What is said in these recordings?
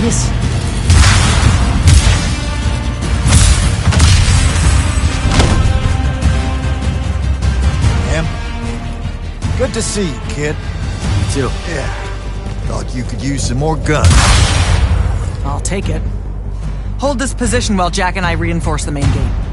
this? Em? Good to see you, kid. You too. Yeah. Thought you could use some more guns. I'll take it. Hold this position while Jack and I reinforce the main gate.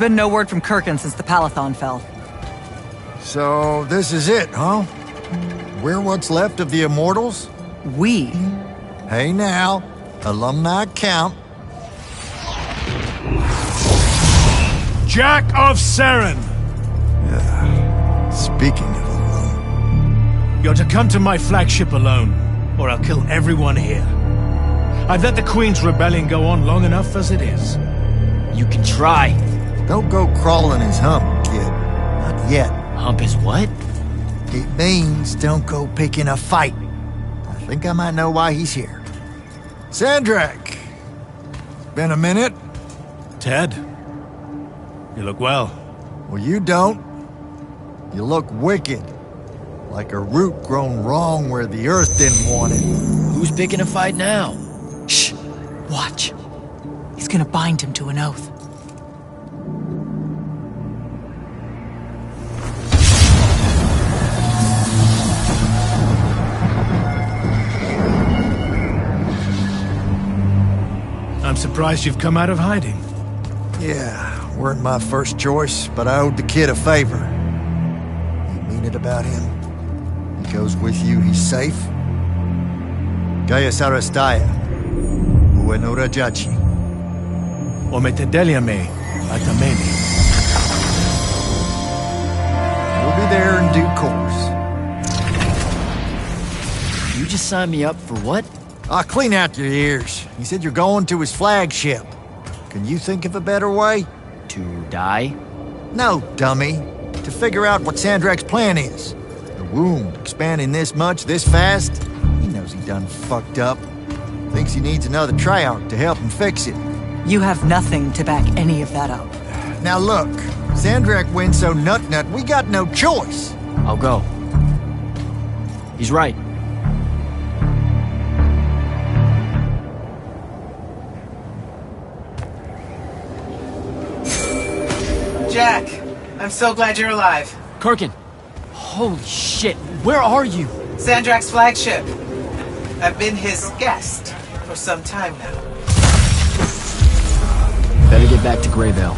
been no word from Kirkin since the Palathon fell. So, this is it, huh? We're what's left of the Immortals? We? Hey now, alumni count. Jack of Saren! Speaking of alone, You're to come to my flagship alone, or I'll kill everyone here. I've let the Queen's rebellion go on long enough as it is. You can try. don't go crawling his hump, kid. Not yet. Hump is what? It means don't go picking a fight. I think I might know why he's here. Sandrak! Been a minute? Ted? You look well. Well, you don't. You look wicked. Like a root grown wrong where the earth didn't want it. Who's picking a fight now? Shh! Watch. He's gonna bind him to an oath. I'm surprised you've come out of hiding. Yeah, weren't my first choice, but I owed the kid a favor. You mean it about him? He goes with you, he's safe? Gaya Sarastaya, Ueno Rajachi. O me te deliame, atameni. We'll be there in due course. You just signed me up for what? I'll clean out your ears. He said you're going to his flagship. Can you think of a better way? To die? No, dummy. To figure out what Sandrak's plan is. The wound expanding this much, this fast. He knows he done fucked up. Thinks he needs another tryout to help him fix it. You have nothing to back any of that up. Now look, Sandrak wins so nut, we got no choice. I'll go. He's right. Jack, I'm so glad you're alive. Kirkin! Holy shit, where are you? Sandrak's flagship. I've been his guest for some time now. Better get back to Greyvale.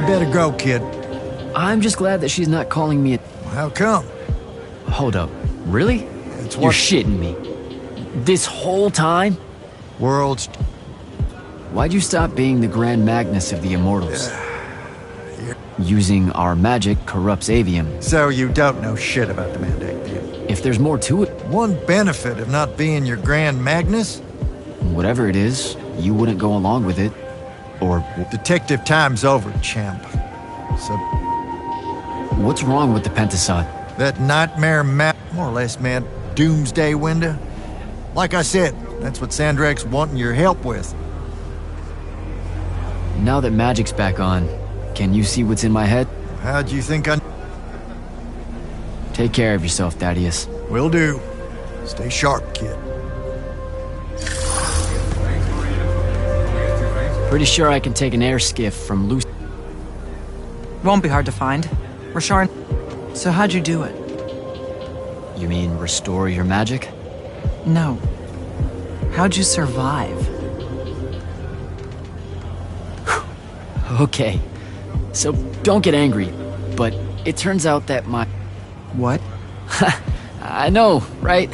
better go, kid. I'm just glad that she's not calling me a... How come? Hold up. Really? It's You're shitting me. This whole time? World's... Why'd you stop being the Grand Magnus of the Immortals? Using our magic corrupts Aveum. So you don't know shit about the mandate, do you? If there's more to it, One benefit of not being your Grand Magnus? whatever it is, you wouldn't go along with it. Or Detective time's over, champ. So what's wrong with the Pentasod? that nightmare map, more or less, man, doomsday window? Like I said, that's what Sandrak's wanting your help with. Now that magic's back on, can you see what's in my head? How'd you think I... Take care of yourself, Thaddeus. Will do. Stay sharp, kid. Pretty sure I can take an air skiff from Lucy. Won't be hard to find. Rasharn. So how'd you do it? You mean restore your magic? No. How'd you survive? Okay. So don't get angry, but it turns out that my... What? I know, right?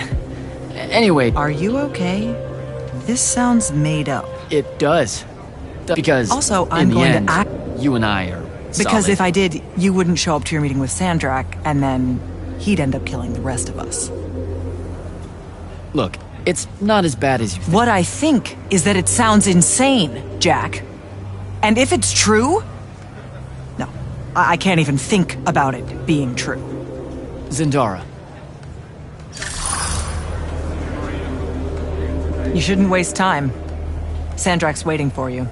Anyway, Are you okay? This sounds made up. it does. Because Also, in I'm the going end, to act... you and I are Because solid. if I did, you wouldn't show up to your meeting with Sandrak, and then he'd end up killing the rest of us. Look, it's not as bad as you think. What I think is that it sounds insane, Jack. And if it's true... No, I can't even think about it being true. Zendara, You shouldn't waste time. Sandrak's waiting for you.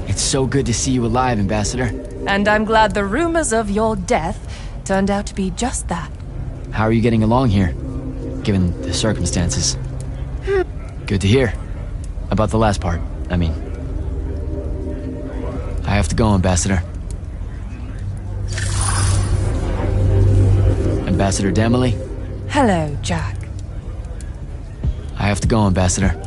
it's so good to see you alive, Ambassador. And I'm glad the rumors of your death turned out to be just that. How are you getting along here, given the circumstances? Good to hear. About the last part, I mean. I have to go, Ambassador. Ambassador Damley, Hello, Jack. I have to go, Ambassador.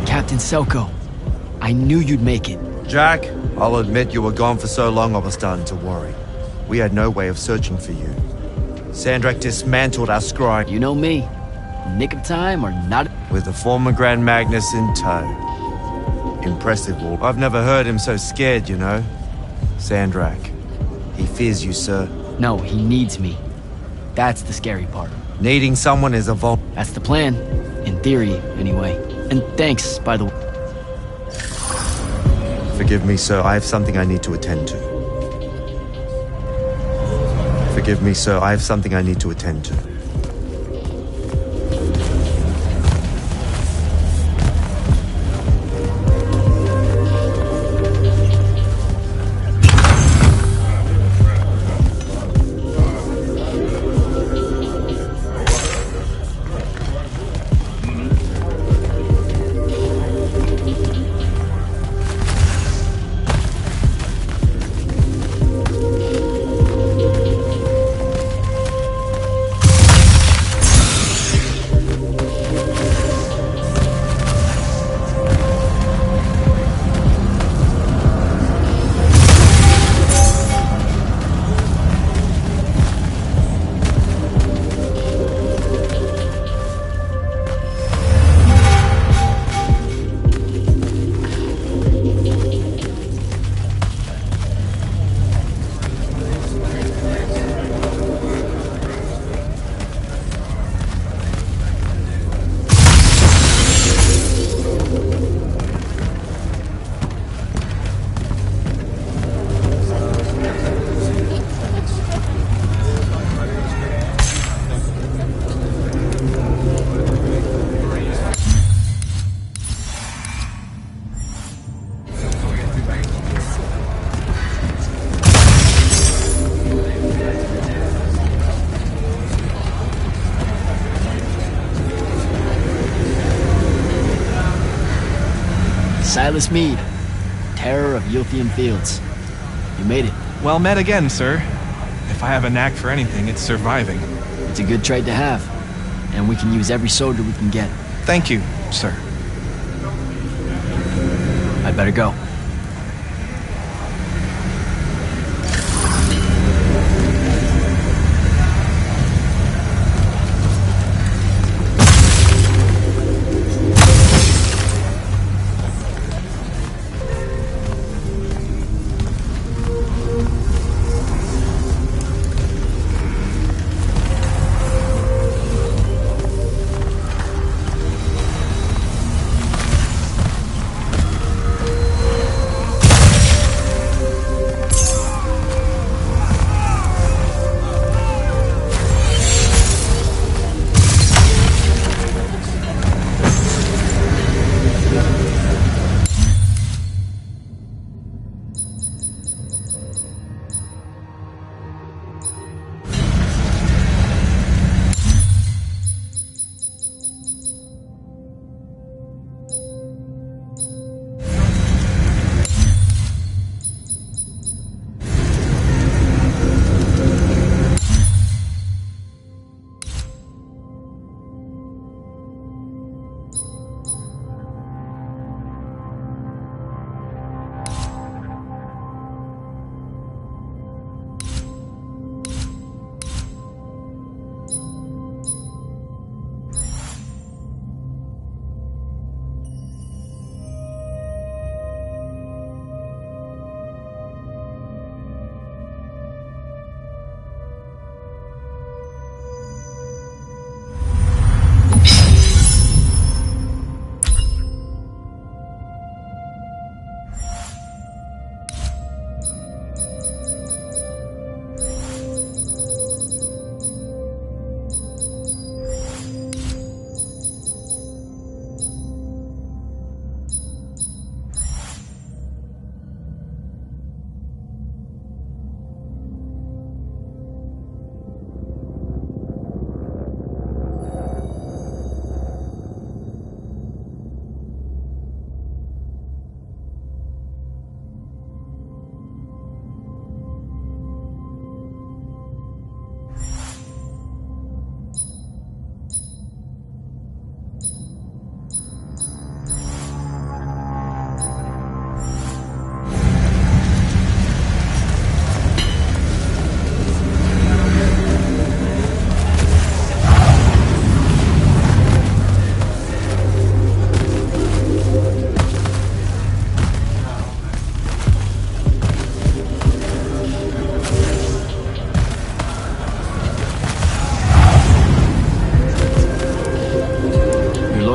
Captain Selko, I knew you'd make it. Jack, I'll admit you were gone for so long I was starting to worry. We had no way of searching for you. Sandrak dismantled our scrying You know me. Nick of time or not. with the former Grand Magnus in tow. Impressive, Walt. I've never heard him so scared, you know. Sandrak. He fears you, sir. No, he needs me. That's the scary part. Needing someone is a That's the plan. In theory, anyway. And thanks, by the way. Forgive me, sir. I have something I need to attend to. Forgive me, sir. I have something I need to attend to. Silas Meade, terror of Yilthium Fields. You made it. Well met again, sir. If I have a knack for anything, it's surviving. It's a good trait to have, and we can use every soldier we can get. Thank you, sir. I'd better go.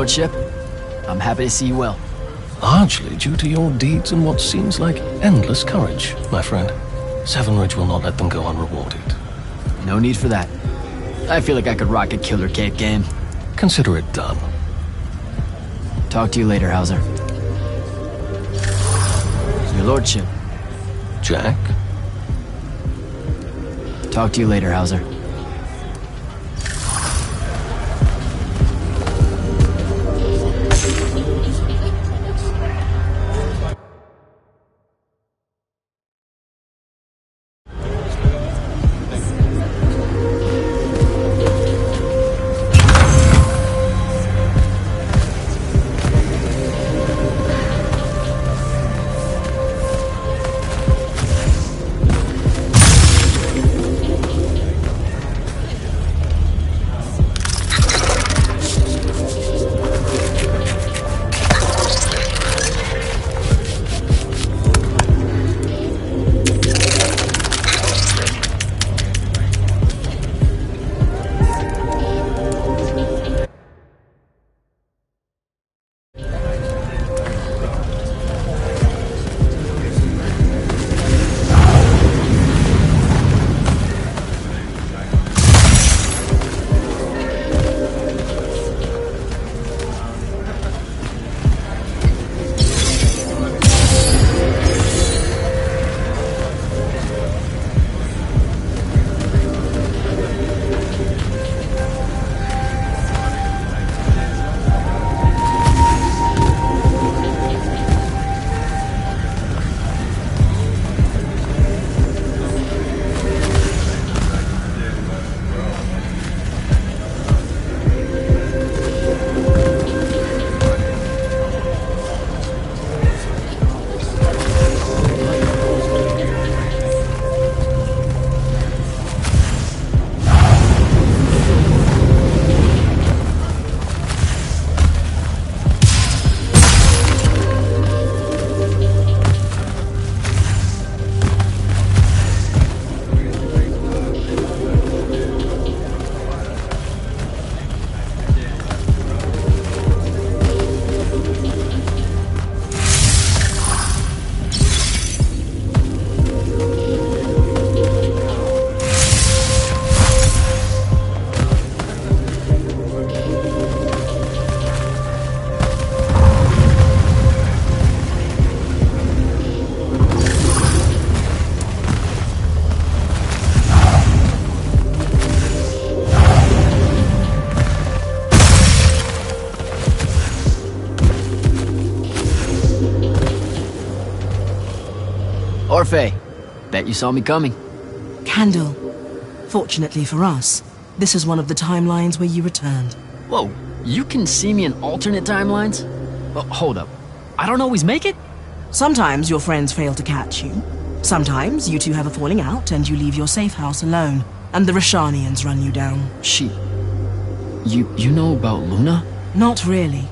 Lordship, I'm happy to see you well. Largely due to your deeds and what seems like endless courage, my friend. Seven Ridge will not let them go unrewarded. No need for that. I feel like I could rock a killer cape game. Consider it done. Talk to you later, Hauser. Your Lordship. Jack? Talk to you later, Hauser. Orphe, bet you saw me coming. Candle. Fortunately for us, this is one of the timelines where you returned. Whoa, you can see me in alternate timelines? Oh, hold up. I don't always make it? Sometimes your friends fail to catch you. Sometimes you two have a falling out and you leave your safe house alone, and the Rashanians run you down. You know about Luna? Not really.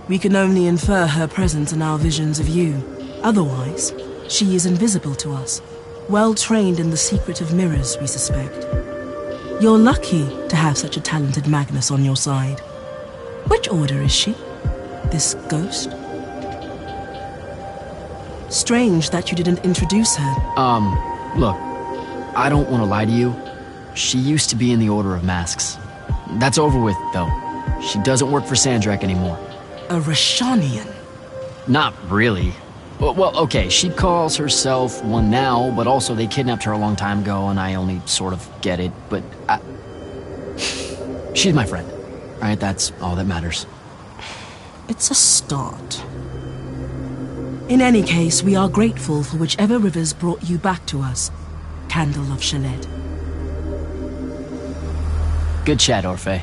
We can only infer her presence in our visions of you. Otherwise, she is invisible to us. Well trained in the secret of mirrors, we suspect. You're lucky to have such a talented Magnus on your side. Which order is she? This ghost? Strange that you didn't introduce her. Look, I don't want to lie to you. She used to be in the Order of Masks. That's over with, though. She doesn't work for Sandrak anymore. A Rashanian? Not really. Well, okay, she calls herself one now, but also they kidnapped her a long time ago, and I only sort of get it, but she's my friend, right? That's all that matters. It's a start. In any case, we are grateful for whichever rivers brought you back to us. Candle of Shaled. Good chat, Orphe.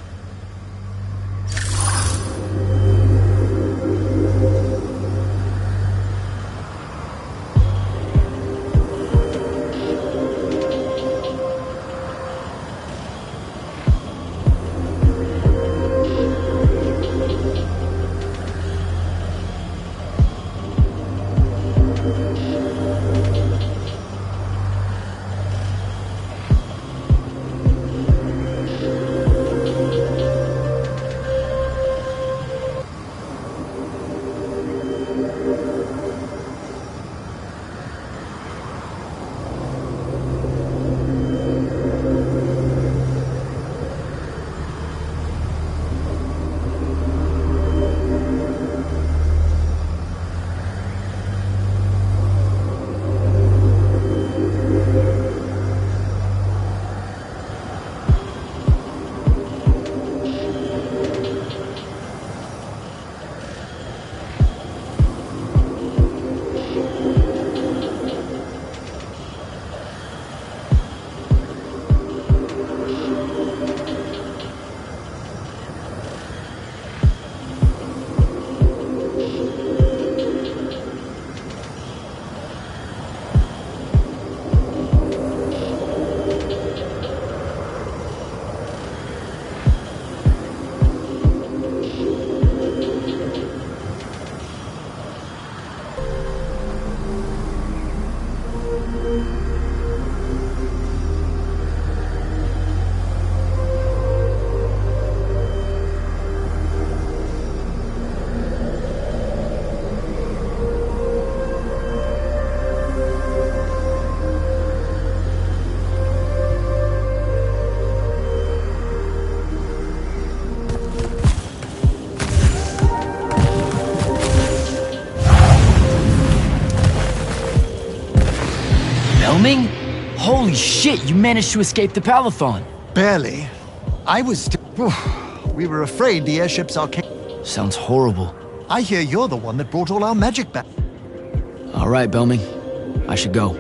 Holy shit, you managed to escape the Palathon. Barely. We were afraid the airships are... Sounds horrible. I hear you're the one that brought all our magic back. All right, Belming. I should go.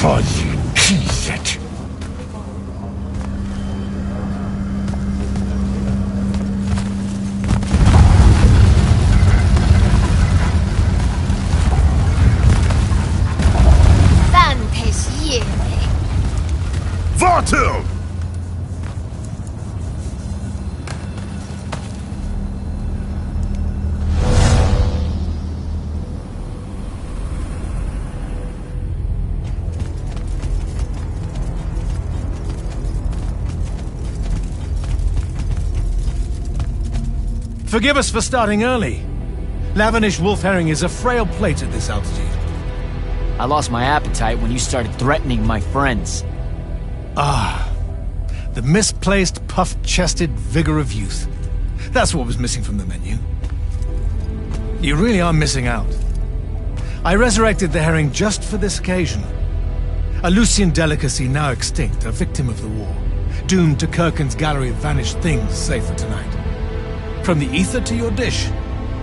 Shit. Vartil! Forgive us for starting early. Lavinish wolf herring is a frail plate at this altitude. I lost my appetite when you started threatening my friends. Ah, the misplaced, puff-chested vigor of youth. That's what was missing from the menu. You really are missing out. I resurrected the herring just for this occasion. A Lucian delicacy now extinct, a victim of the war, doomed to Kirkin's gallery of vanished things, save for tonight. From the ether to your dish.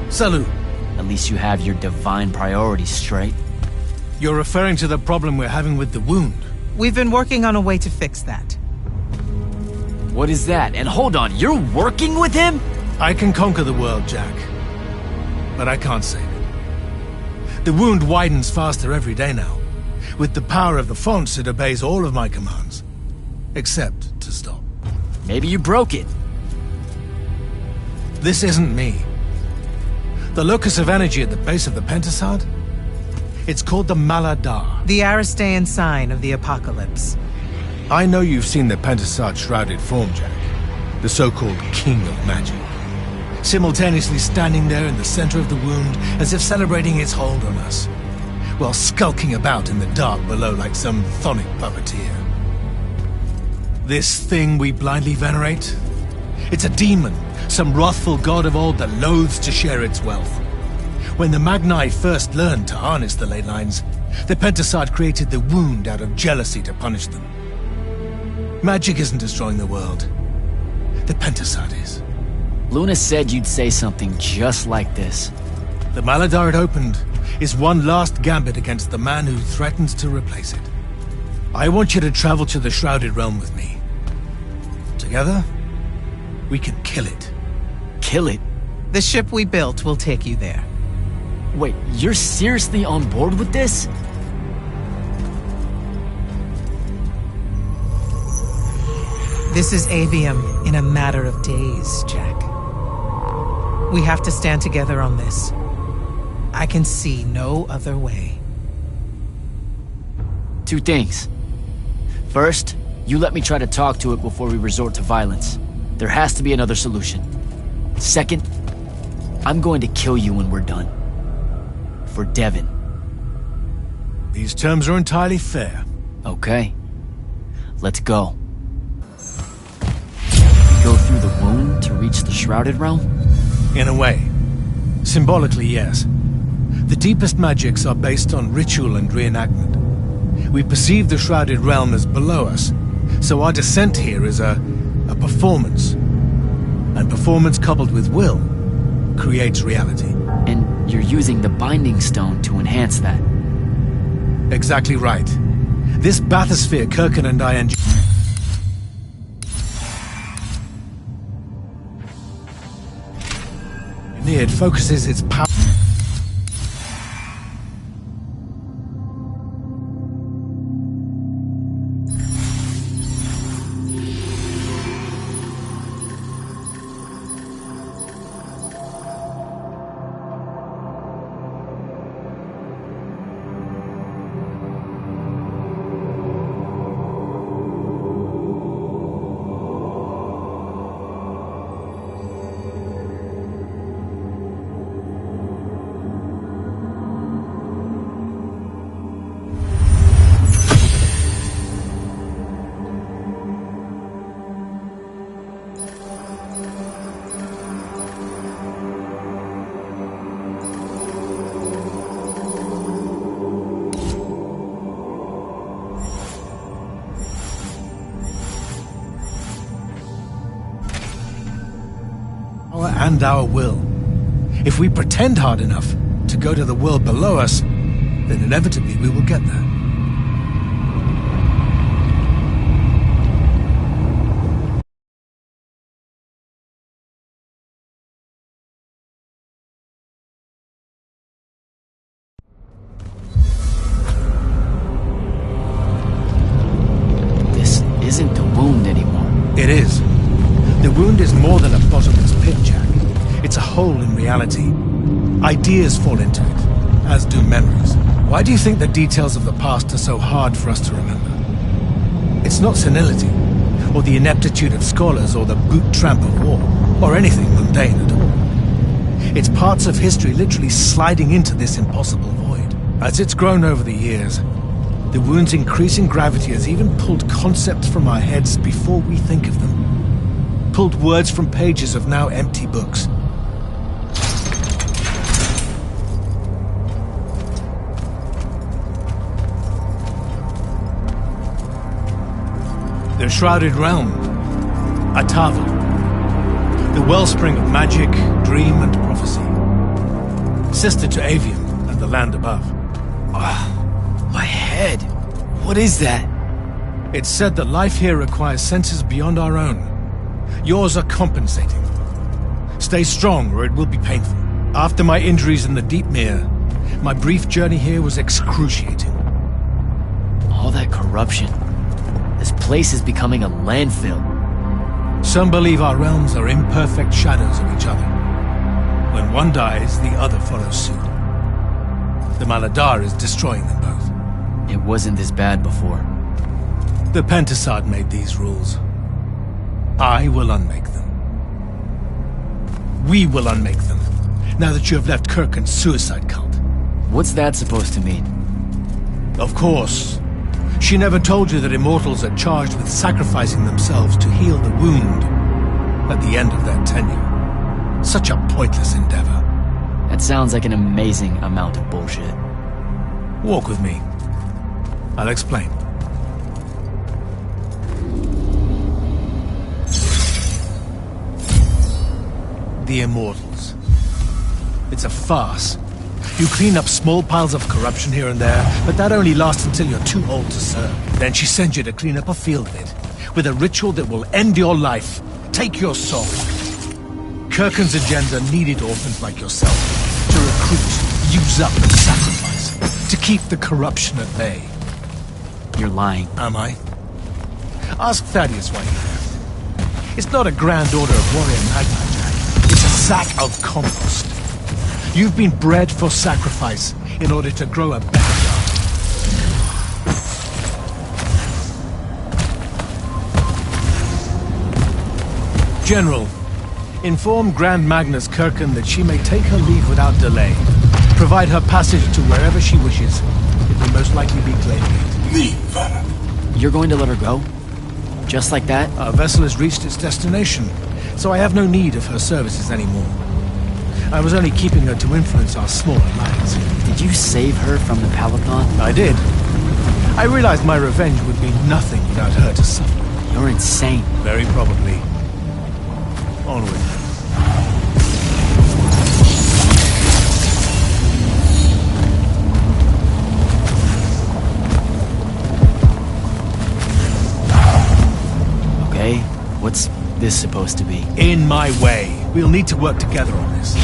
Salut. At least you have your divine priorities straight. You're referring to the problem we're having with the wound. We've been working on a way to fix that. What is that? And hold on, you're working with him? I can conquer the world, Jack. But I can't save it. The wound widens faster every day now. With the power of the fonts, it obeys all of my commands. Except to stop. Maybe you broke it. This isn't me. The locus of energy at the base of the Pentasad? It's called the Maladar. The Aristean sign of the apocalypse. I know you've seen the Pentasad shrouded form, Jack. The so-called King of Magic. Simultaneously standing there in the center of the wound as if celebrating its hold on us, while skulking about in the dark below like some chthonic puppeteer. This thing we blindly venerate? It's a demon, some wrathful god of old that loathes to share its wealth. When the Magni first learned to harness the ley lines, the Pentasad created the wound out of jealousy to punish them. Magic isn't destroying the world. The Pentasad is. Luna said you'd say something just like this. The Maladar it opened is one last gambit against the man who threatens to replace it. I want you to travel to the Shrouded Realm with me. Together, we can kill it. Kill it? The ship we built will take you there. Wait, you're seriously on board with this? This is Aveum in a matter of days, Jack. We have to stand together on this. I can see no other way. Two things. First, you let me try to talk to it before we resort to violence. There has to be another solution. Second, I'm going to kill you when we're done. For Devon. These terms are entirely fair. Okay. Let's go. Go through the wound to reach the Shrouded Realm? In a way. Symbolically, yes. The deepest magics are based on ritual and reenactment. We perceive the Shrouded Realm as below us, so our descent here is a performance. And performance coupled with will creates reality. And you're using the Binding Stone to enhance that. Exactly right. This bathysphere Kirkin and I enjoy. It focuses its power. And our will. If we pretend hard enough to go to the world below us, then inevitably we will get there. more than a bottomless pit, Jack. It's a hole in reality. Ideas fall into it, as do memories. Why do you think the details of the past are so hard for us to remember? It's not senility, or the ineptitude of scholars, or the boot tramp of war, or anything mundane at all. It's parts of history literally sliding into this impossible void. As it's grown over the years, the wound's increasing gravity has even pulled concepts from our heads before we think of them. Pulled words from pages of now empty books. The Shrouded Realm, Atava, the wellspring of magic, dream, and prophecy. Sister to Aveum and the land above. My head. What is that? It's said that life here requires senses beyond our own. Yours are compensating. Stay strong, or it will be painful. After my injuries in the Deep Mere, my brief journey here was excruciating. All that corruption. This place is becoming a landfill. Some believe our realms are imperfect shadows of each other. When one dies, the other follows suit. The Maladar is destroying them both. It wasn't this bad before. The Pentasad made these rules. I will unmake them. We will unmake them, now that you have left Kirkand's suicide cult. What's that supposed to mean? Of course. She never told you that immortals are charged with sacrificing themselves to heal the wound at the end of their tenure. Such a pointless endeavor. That sounds like an amazing amount of bullshit. Walk with me. I'll explain. The Immortals. It's a farce. You clean up small piles of corruption here and there, but that only lasts until you're too old to serve. Then she sends you to clean up a field of it, with a ritual that will end your life, take your soul. Kirkand's agenda needed orphans like yourself, to recruit, use up, and sacrifice, to keep the corruption at bay. You're lying. Am I? Ask Thaddeus why he left. It's not a grand order of warrior magna, Jack. It's a sack of compost. You've been bred for sacrifice in order to grow a better garden. General, inform Grand Magnus Kirkand that she may take her leave without delay. Provide her passage to wherever she wishes. It will most likely be Claymate. Leave. You're going to let her go? Just like that? Our vessel has reached its destination, so I have no need of her services anymore. I was only keeping her to influence our small alliance. Did you save her from the Palathon? I did. I realized my revenge would be nothing without her to suffer. You're insane. Very probably. Onward. Okay, what's this supposed to be? In my way. We'll need to work together on this.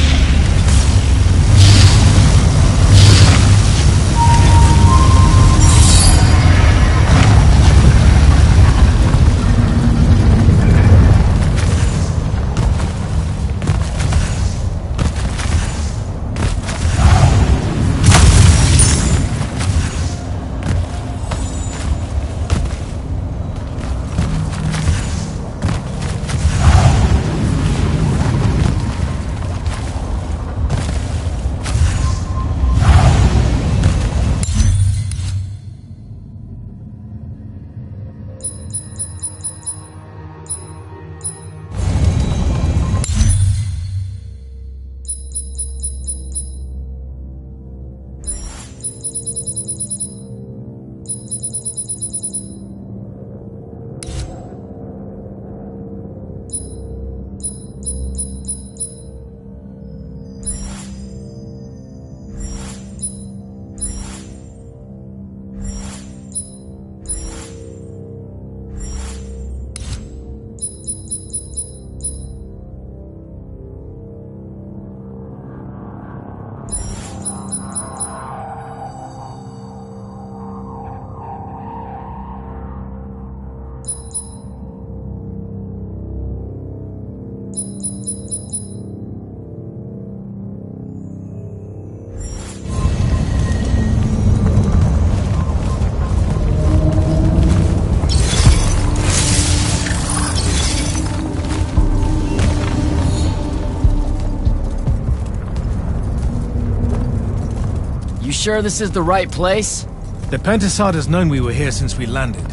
sure this is the right place? The Pentasod has known we were here since we landed.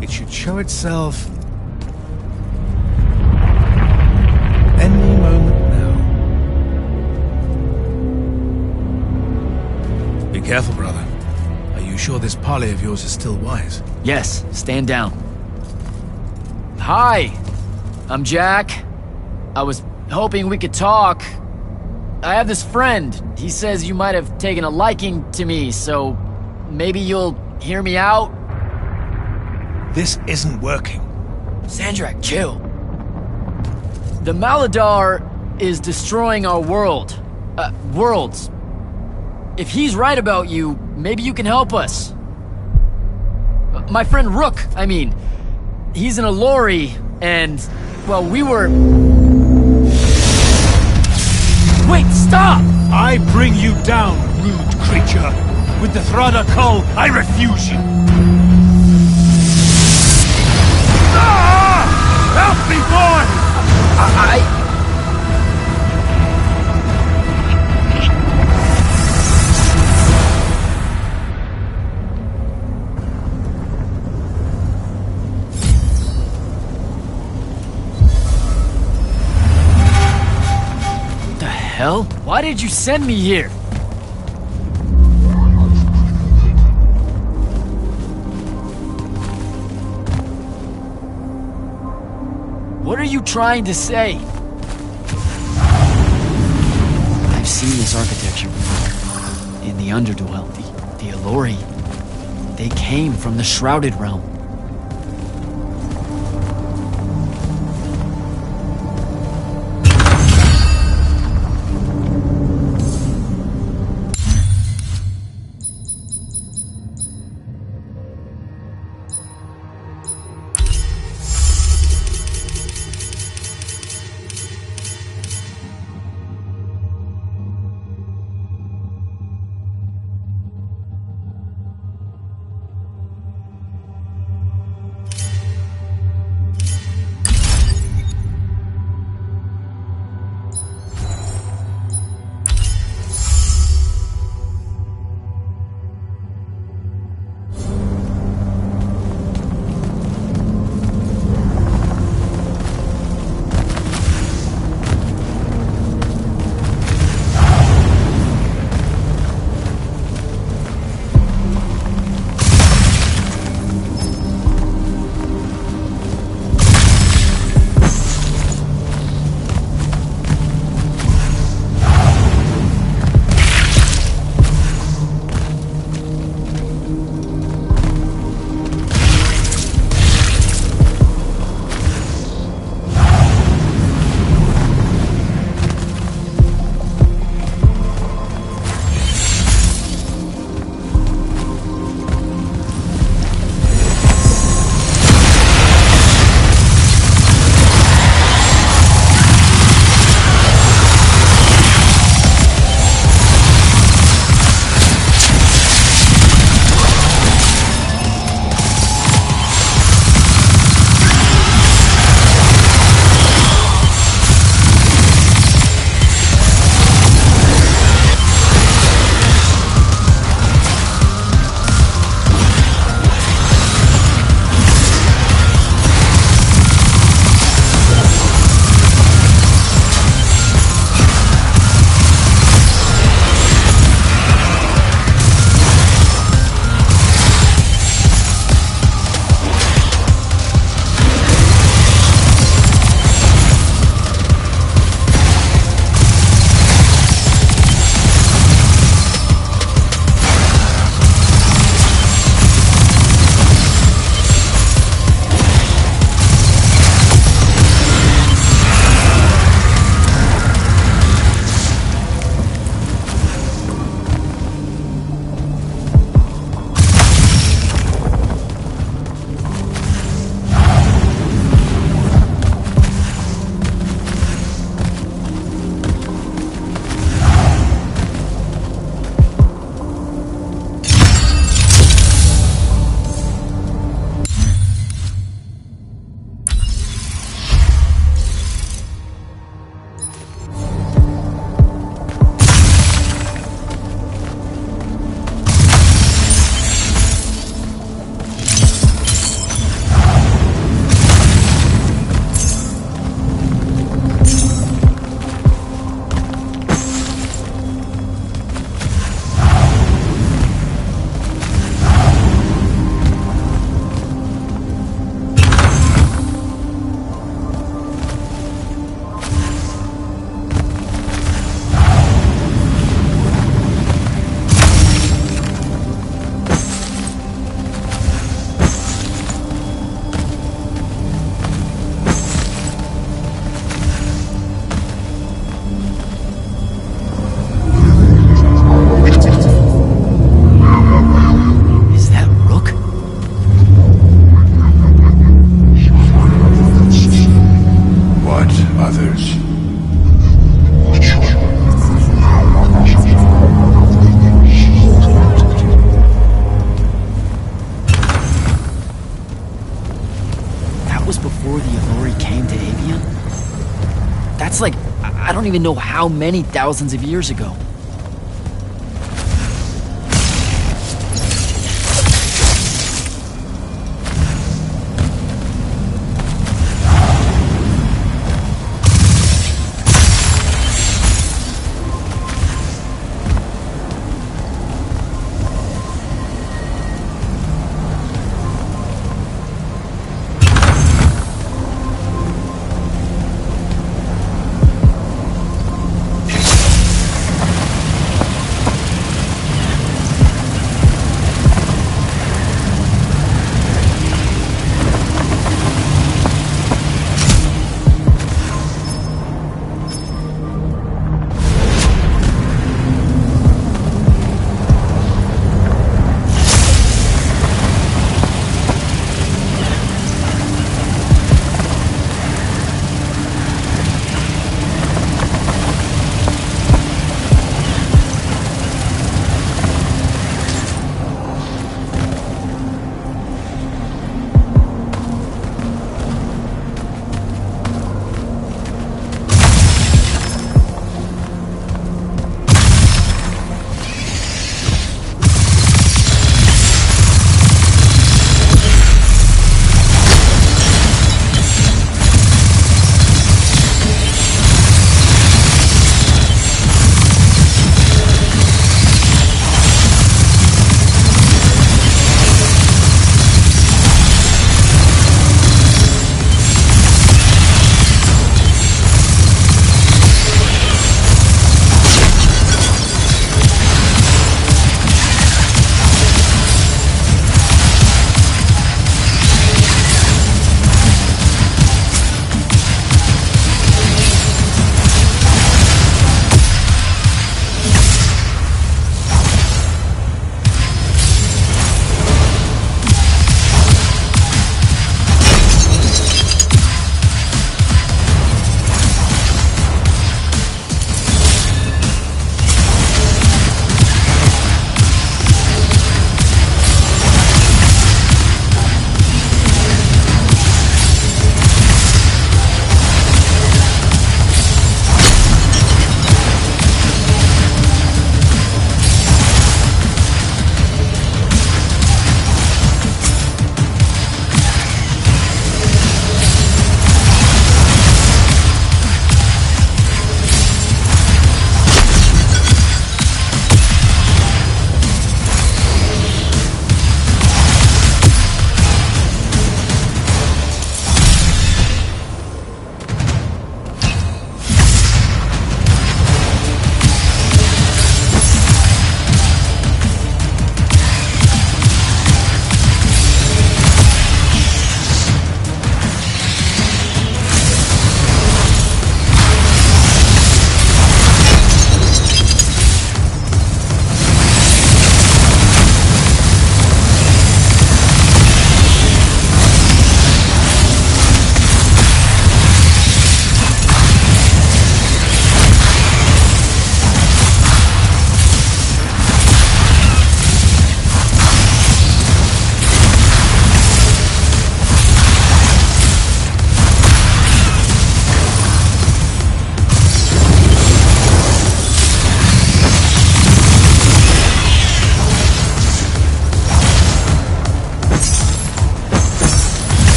It should show itself any moment now. Be careful, brother. Are you sure this parley of yours is still wise? Yes, stand down. Hi, I'm Jack. I was hoping we could talk. I have this friend. He says you might have taken a liking to me, so maybe you'll hear me out? This isn't working. Sandrak, chill. The Maladar is destroying our world. Worlds. If he's right about you, maybe you can help us. My friend Rook, I mean. He's an Allori, and, well, we were... Wait, stop! I bring you down, rude creature. With the Thrada Cull, I refuse you. Ah! Help me, boy! The hell? Why did you send me here? What are you trying to say? I've seen this architecture before. In the Underdwell, the Allori. They came from the Shrouded Realm. That's like, I don't even know how many thousands of years ago.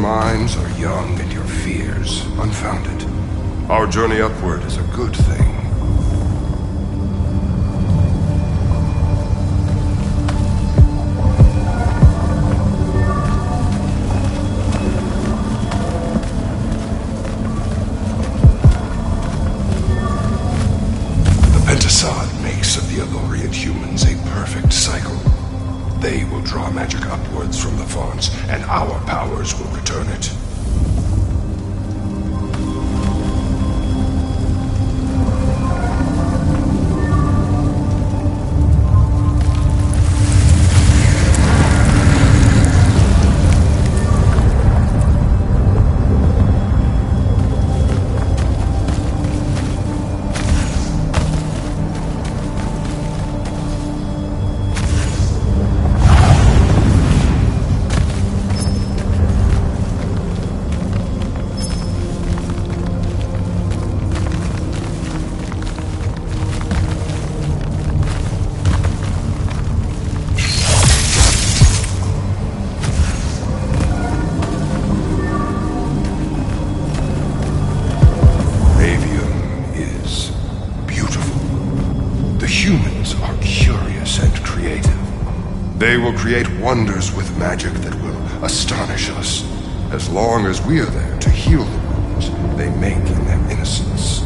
minds are young and your fears unfounded. Our journey upward is a good thing. The Pentasod makes of the Elorian humans a perfect cycle. They will draw magic upwards from the fonts, and our powers will return it. They will create wonders with magic that will astonish us, as long as we are there to heal the wounds they make in their innocence.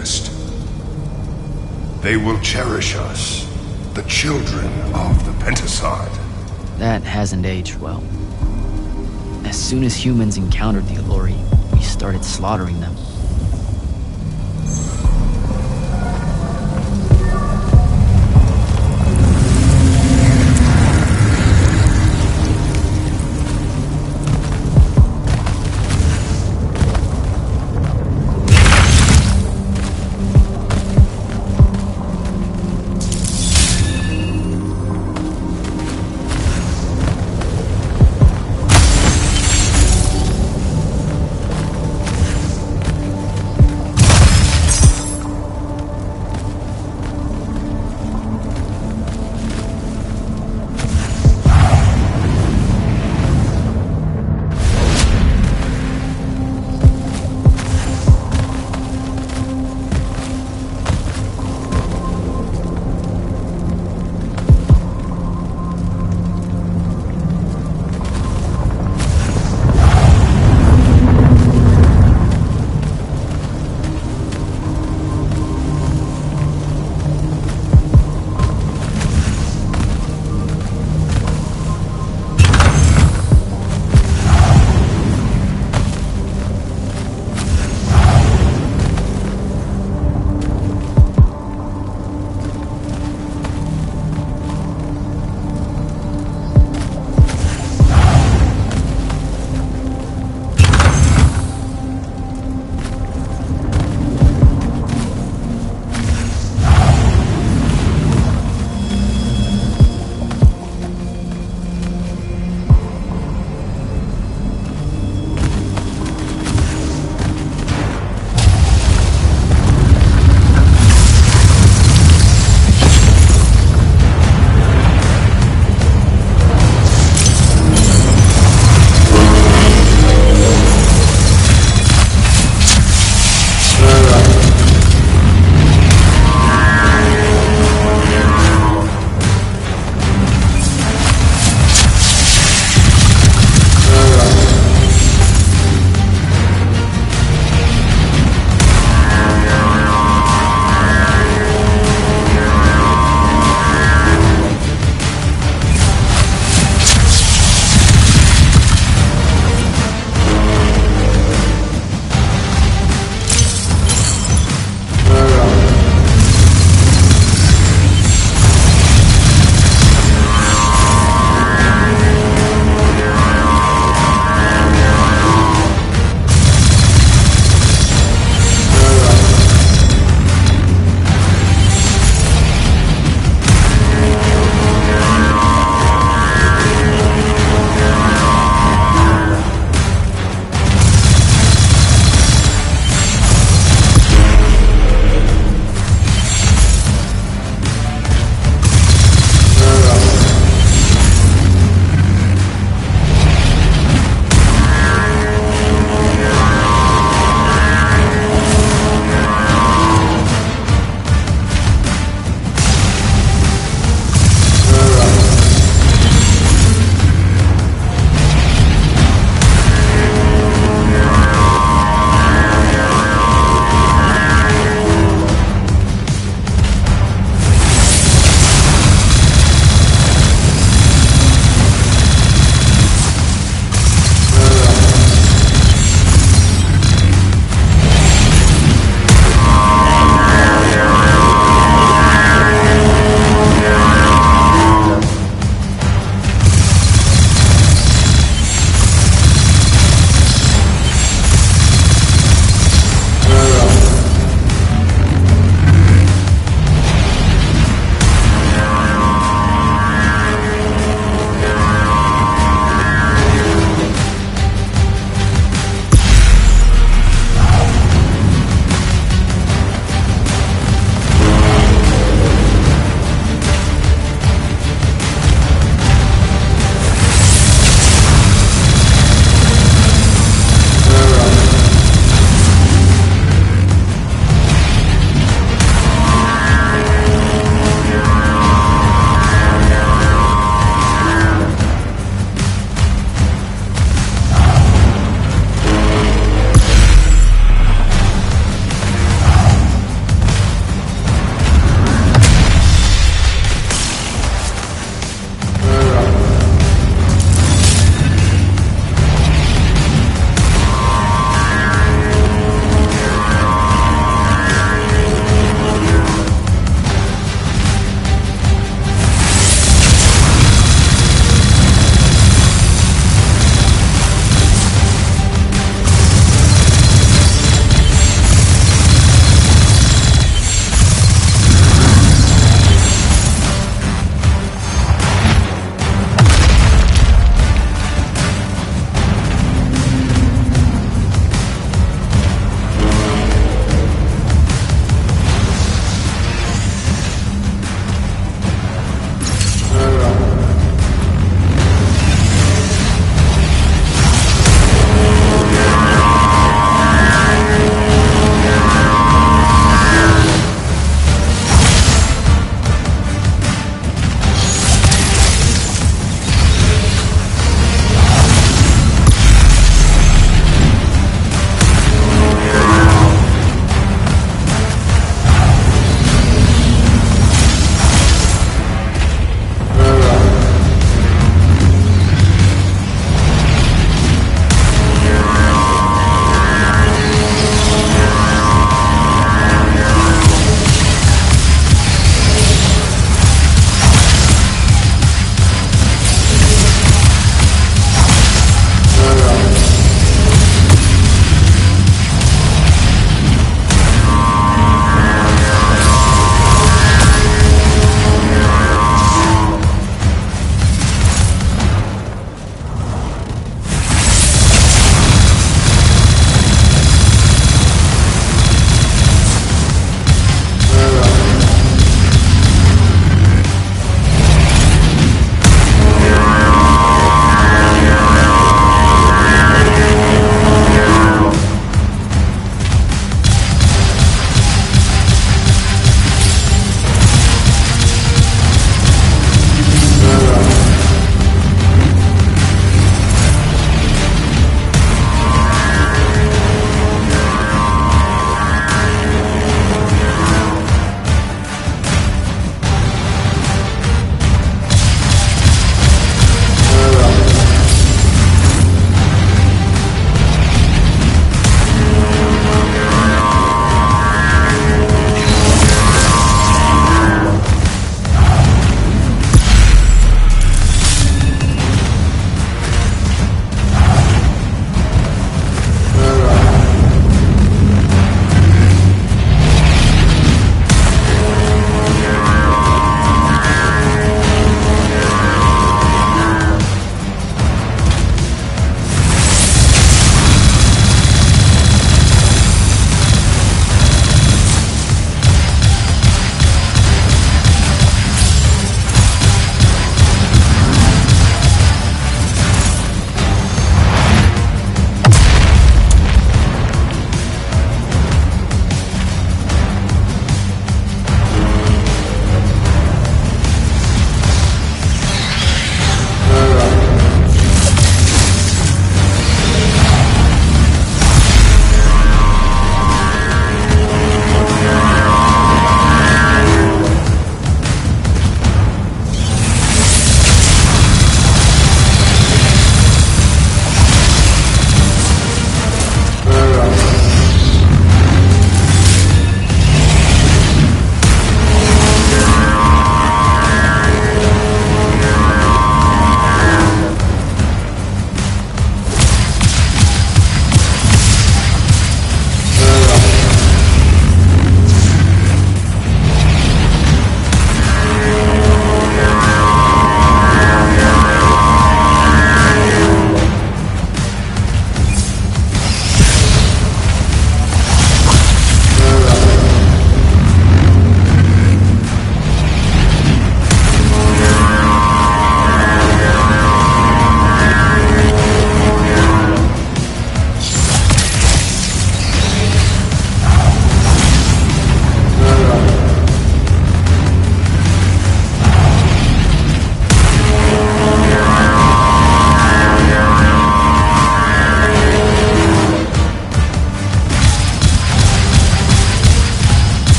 rest. They will cherish us, the children of the Penticide. That hasn't aged well. As soon as humans encountered the Alluri, we started slaughtering them.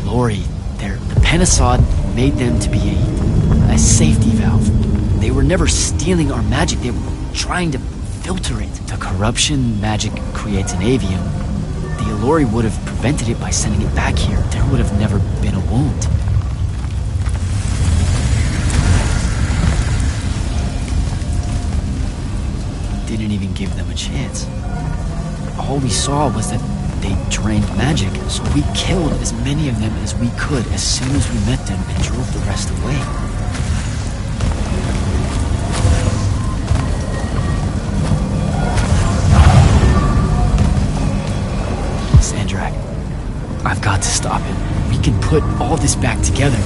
Lori, the Penasod made them to be a safety valve. They were never stealing our magic, they were trying to filter it. The corruption magic creates in Avium, the Allori would have prevented it by sending it back here. There would have never been a wound. Didn't even give them a chance. All we saw was that they drained magic, so we killed as many of them as we could as soon as we met them and drove the rest away. Sandrak, I've got to stop it. We can put all this back together.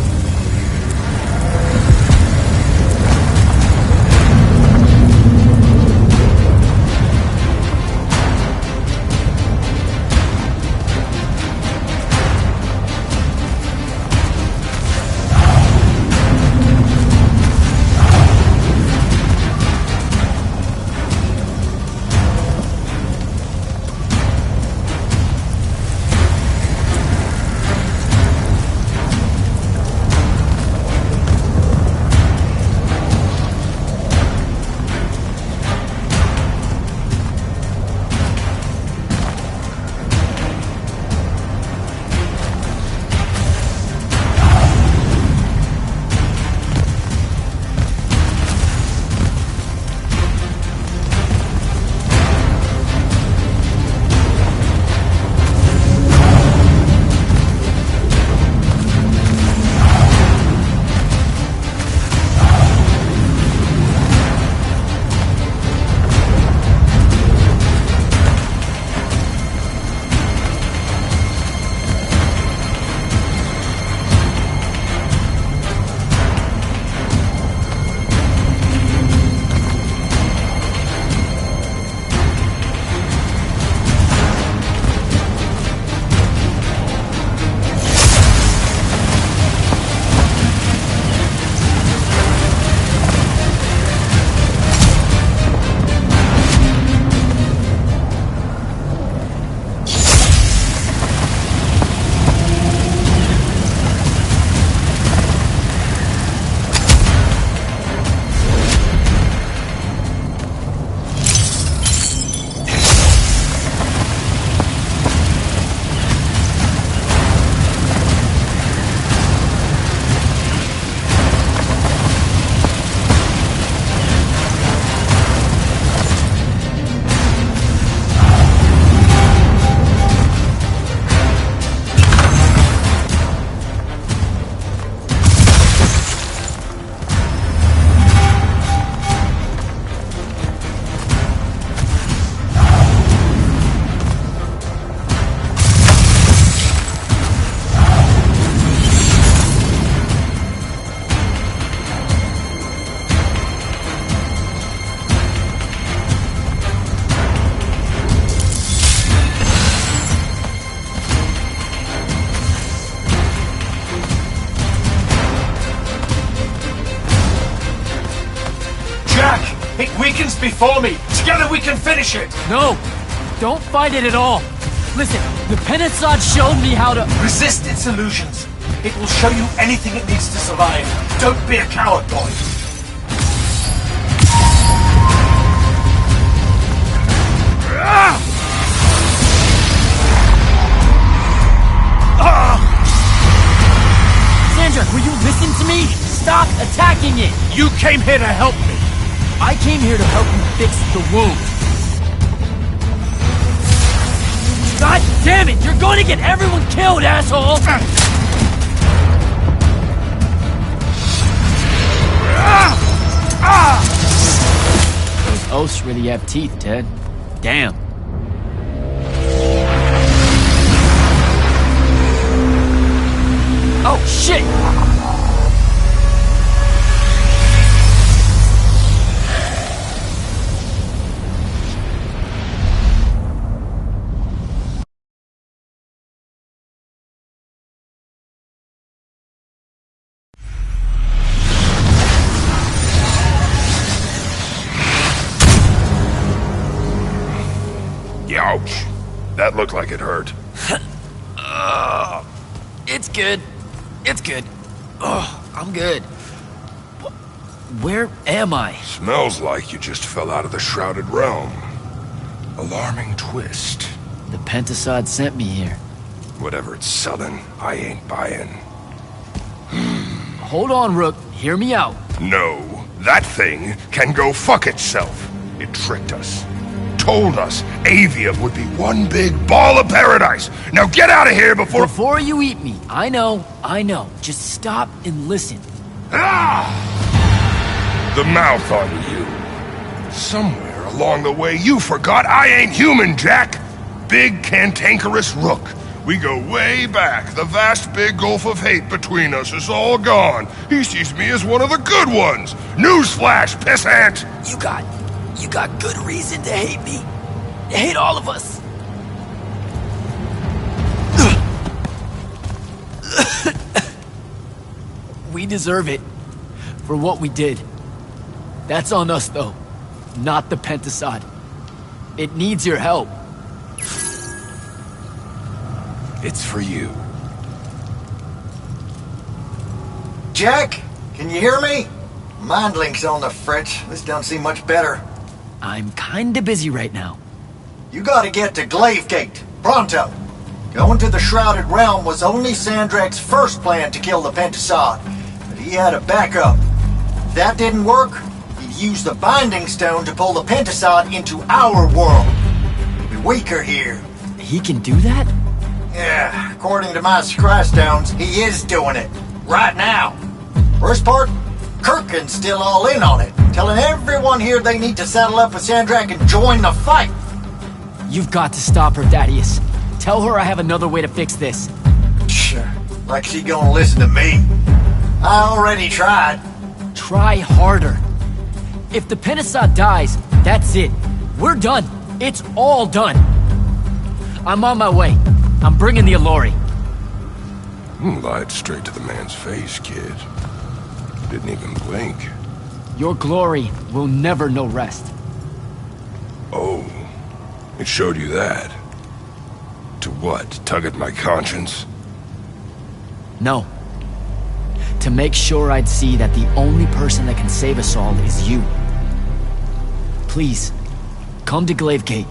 It weakens before me. Together we can finish it. No! Don't fight it at all. Listen, the Penasod showed me how to... Resist its illusions. It will show you anything it needs to survive. Don't be a coward, boy. Sandra, will you listen to me? Stop attacking it! You came here to help me. I came here to help you fix the wound. God damn it! You're going to get everyone killed, asshole! Those oaths really have teeth, Ted. Damn. Oh, shit! Ouch. That looked like it hurt. It's good. It's good. Oh, I'm good. Where am I? Smells like you just fell out of the Shrouded Realm. Alarming twist. The Pentasod sent me here. Whatever it's selling, I ain't buying. Hold on, Rook. Hear me out. No, that thing can go fuck itself. It tricked us. Told us Aveum would be one big ball of paradise. Now get out of here before... Before you eat me. I know. Just stop and listen. Ah! The mouth on you. Somewhere along the way you forgot I ain't human, Jack. Big cantankerous Rook. We go way back. The vast big gulf of hate between us is all gone. He sees me as one of the good ones. Newsflash, pissant! You got good reason to hate me. Hate all of us. We deserve it for what we did. That's on us, though, not the Pentasod. It needs your help. It's for you. Jack, can you hear me? Mind link's on the fritz. This don't seem much better. I'm kinda busy right now. You gotta get to Glavegate, pronto. Going to the Shrouded Realm was only Sandrak's first plan to kill the Pentasod, but he had a backup. If that didn't work, he'd use the Binding Stone to pull the Pentasod into our world. He'd be weaker here. He can do that? Yeah, according to my scry stones, he is doing it. Right now. Worst part? Kirkin's still all in on it, telling everyone here they need to saddle up with Sandrak and join the fight. You've got to stop her, Thaddeus. Tell her I have another way to fix this. Sure. Like she gonna listen to me. I already tried. Try harder. If the Pentasod dies, that's it. We're done. It's all done. I'm on my way. I'm bringing the Allori. Lied straight to the man's face, kid. Didn't even blink. Your glory will never know rest. Oh, it showed you that. To what? Tug at my conscience? No. To make sure I'd see that the only person that can save us all is you. Please, come to Glavegate.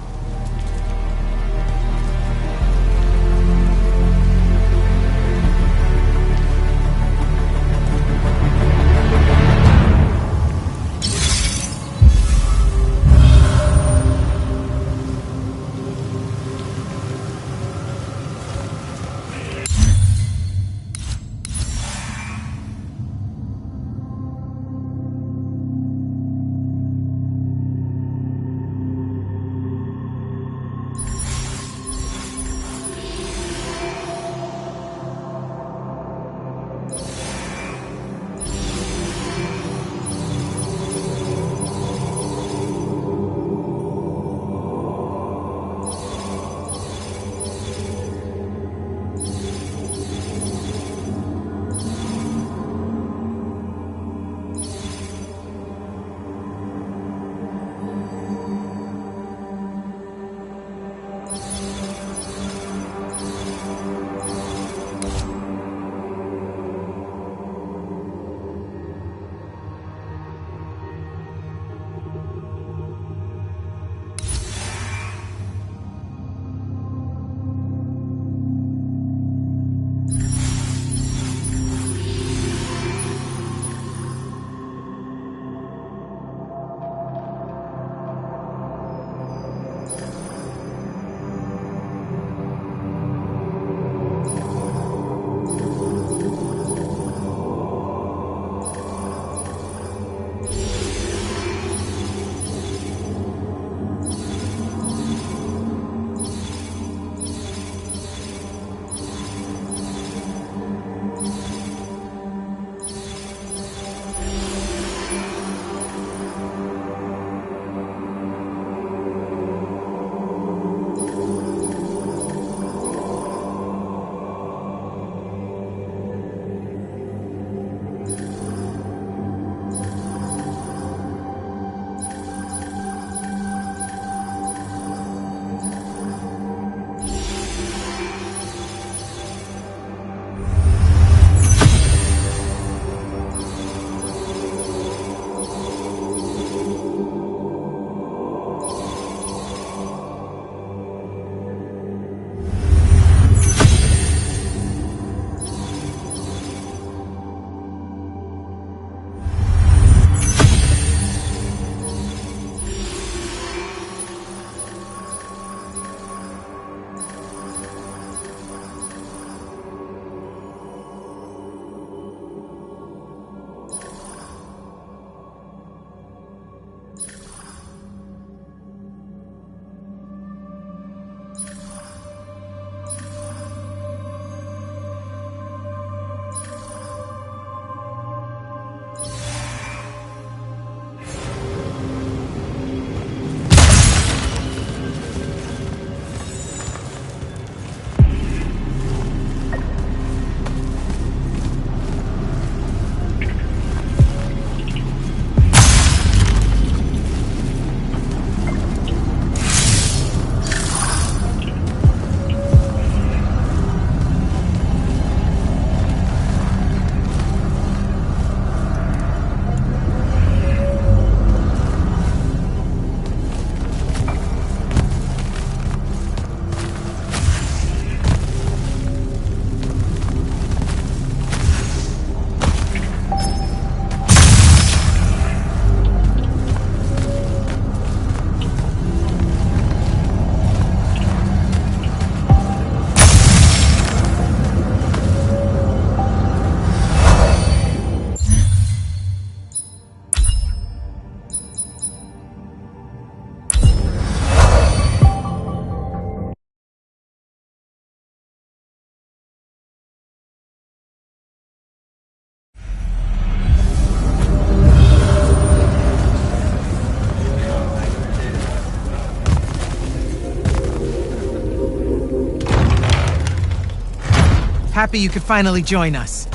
Happy you could finally join us.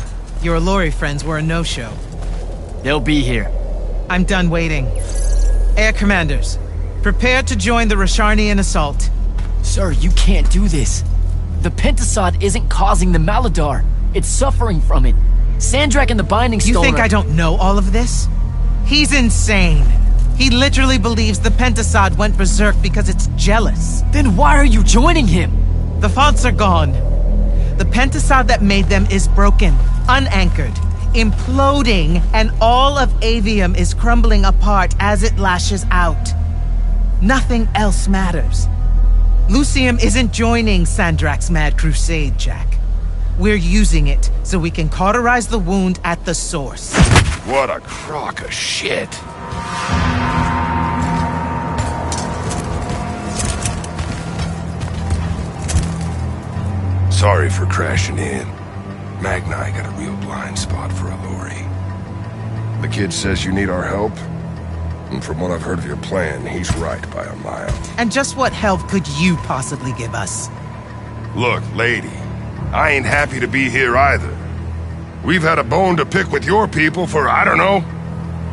Your Allori friends were a no-show. They'll be here. I'm done waiting. Air Commanders, prepare to join the Rasharnian assault. Sir, you can't do this. The Pentasod isn't causing the Maladar. It's suffering from it. Sandrak and the Binding Stone You think I don't know all of this? He's insane. He literally believes the Pentasod went berserk because it's jealous. Then why are you joining him? The fonts are gone. The Pentasod that made them is broken, unanchored, imploding, and all of Avium is crumbling apart as it lashes out. Nothing else matters. Lucium isn't joining Sandrak's mad crusade, Jack. We're using it so we can cauterize the wound at the source. What a crock of shit. Sorry for crashing in. Magnai got a real blind spot for Allori. The kid says you need our help, and from what I've heard of your plan, he's right by a mile. And just what help could you possibly give us? Look, lady, I ain't happy to be here either. We've had a bone to pick with your people for, I don't know,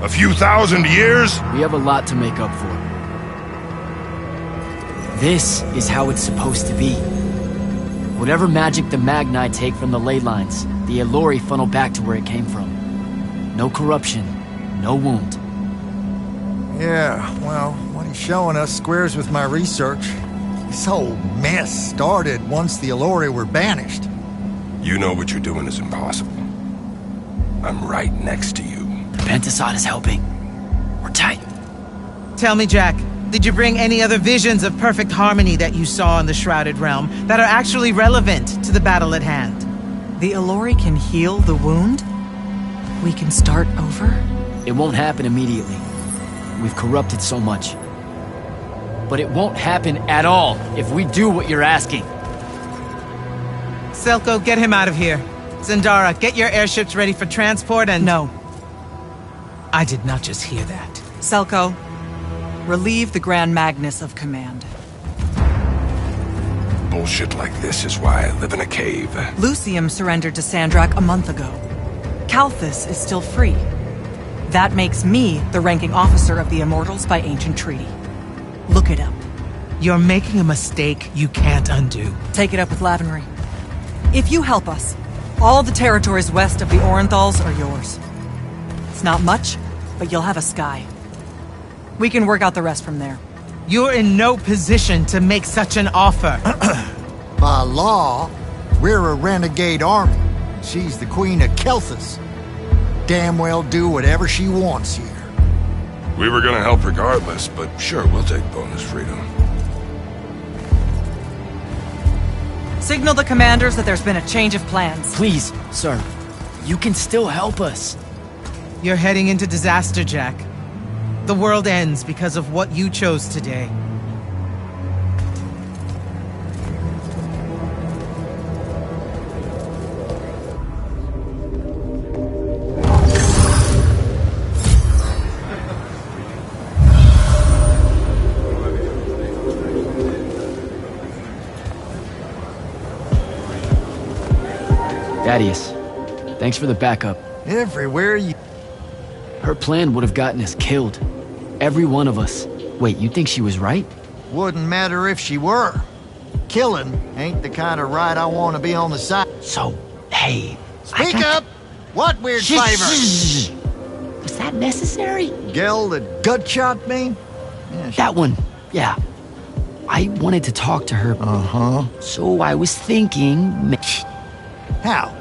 a few thousand years? We have a lot to make up for. This is how it's supposed to be. Whatever magic the Magnai take from the ley lines, the Allori funnel back to where it came from. No corruption, no wound. Yeah, well, what he's showing us squares with my research. This whole mess started once the Allori were banished. You know what you're doing is impossible. I'm right next to you. The Pentasod is helping. We're tight. Tell me, Jack, did you bring any other visions of perfect harmony that you saw in the Shrouded Realm that are actually relevant to the battle at hand? The Allori can heal the wound? We can start over? It won't happen immediately. We've corrupted so much. But it won't happen at all if we do what you're asking. Selko, get him out of here. Zendara, get your airships ready for transport and... No. I did not just hear that. Selko, relieve the Grand Magnus of command. Bullshit like this is why I live in a cave. Lucium surrendered to Sandrak a month ago. Kalthus is still free. That makes me the ranking officer of the Immortals by ancient treaty. Look it up. You're making a mistake you can't undo. Take it up with Lavenry. If you help us, all the territories west of the Orenthals are yours. It's not much, but you'll have a sky. We can work out the rest from there. You're in no position to make such an offer. By law, we're a renegade army. She's the queen of Kelthus. Damn well do whatever she wants here. We were gonna help regardless, but sure, we'll take bonus freedom. Signal the commanders that there's been a change of plans. Please, sir. You can still help us. You're heading into disaster, Jack. The world ends because of what you chose today. Thaddeus, thanks for the backup. Everywhere you... Her plan would have gotten us killed. Every one of us. Wait, you think she was right? Wouldn't matter if she were. Killing ain't the kind of right I want to be on the side. So, hey... Speak up! What weird flavor? Was that necessary? Gel that gut shot me? Yeah, that one, yeah. I wanted to talk to her. Uh-huh. So I was thinking... How?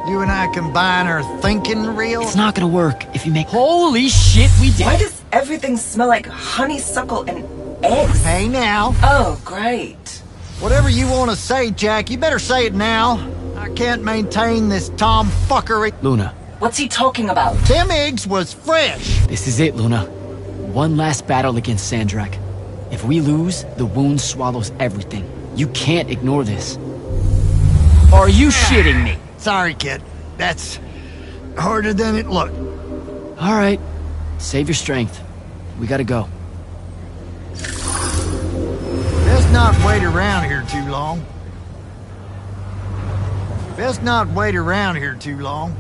You and I combine our thinking real? It's not gonna work if you make... Holy shit, we did! Why does everything smell like honeysuckle and eggs? Hey now. Oh, great. Whatever you want to say, Jack, you better say it now. I can't maintain this tomfuckery. Luna. What's he talking about? Them eggs was fresh. This is it, Luna. One last battle against Sandrak. If we lose, the wound swallows everything. You can't ignore this. Are you shitting me? Sorry, kid. That's harder than it looked. All right. Save your strength. We gotta go. Let's not wait around here too long. If Best not wait around here too long.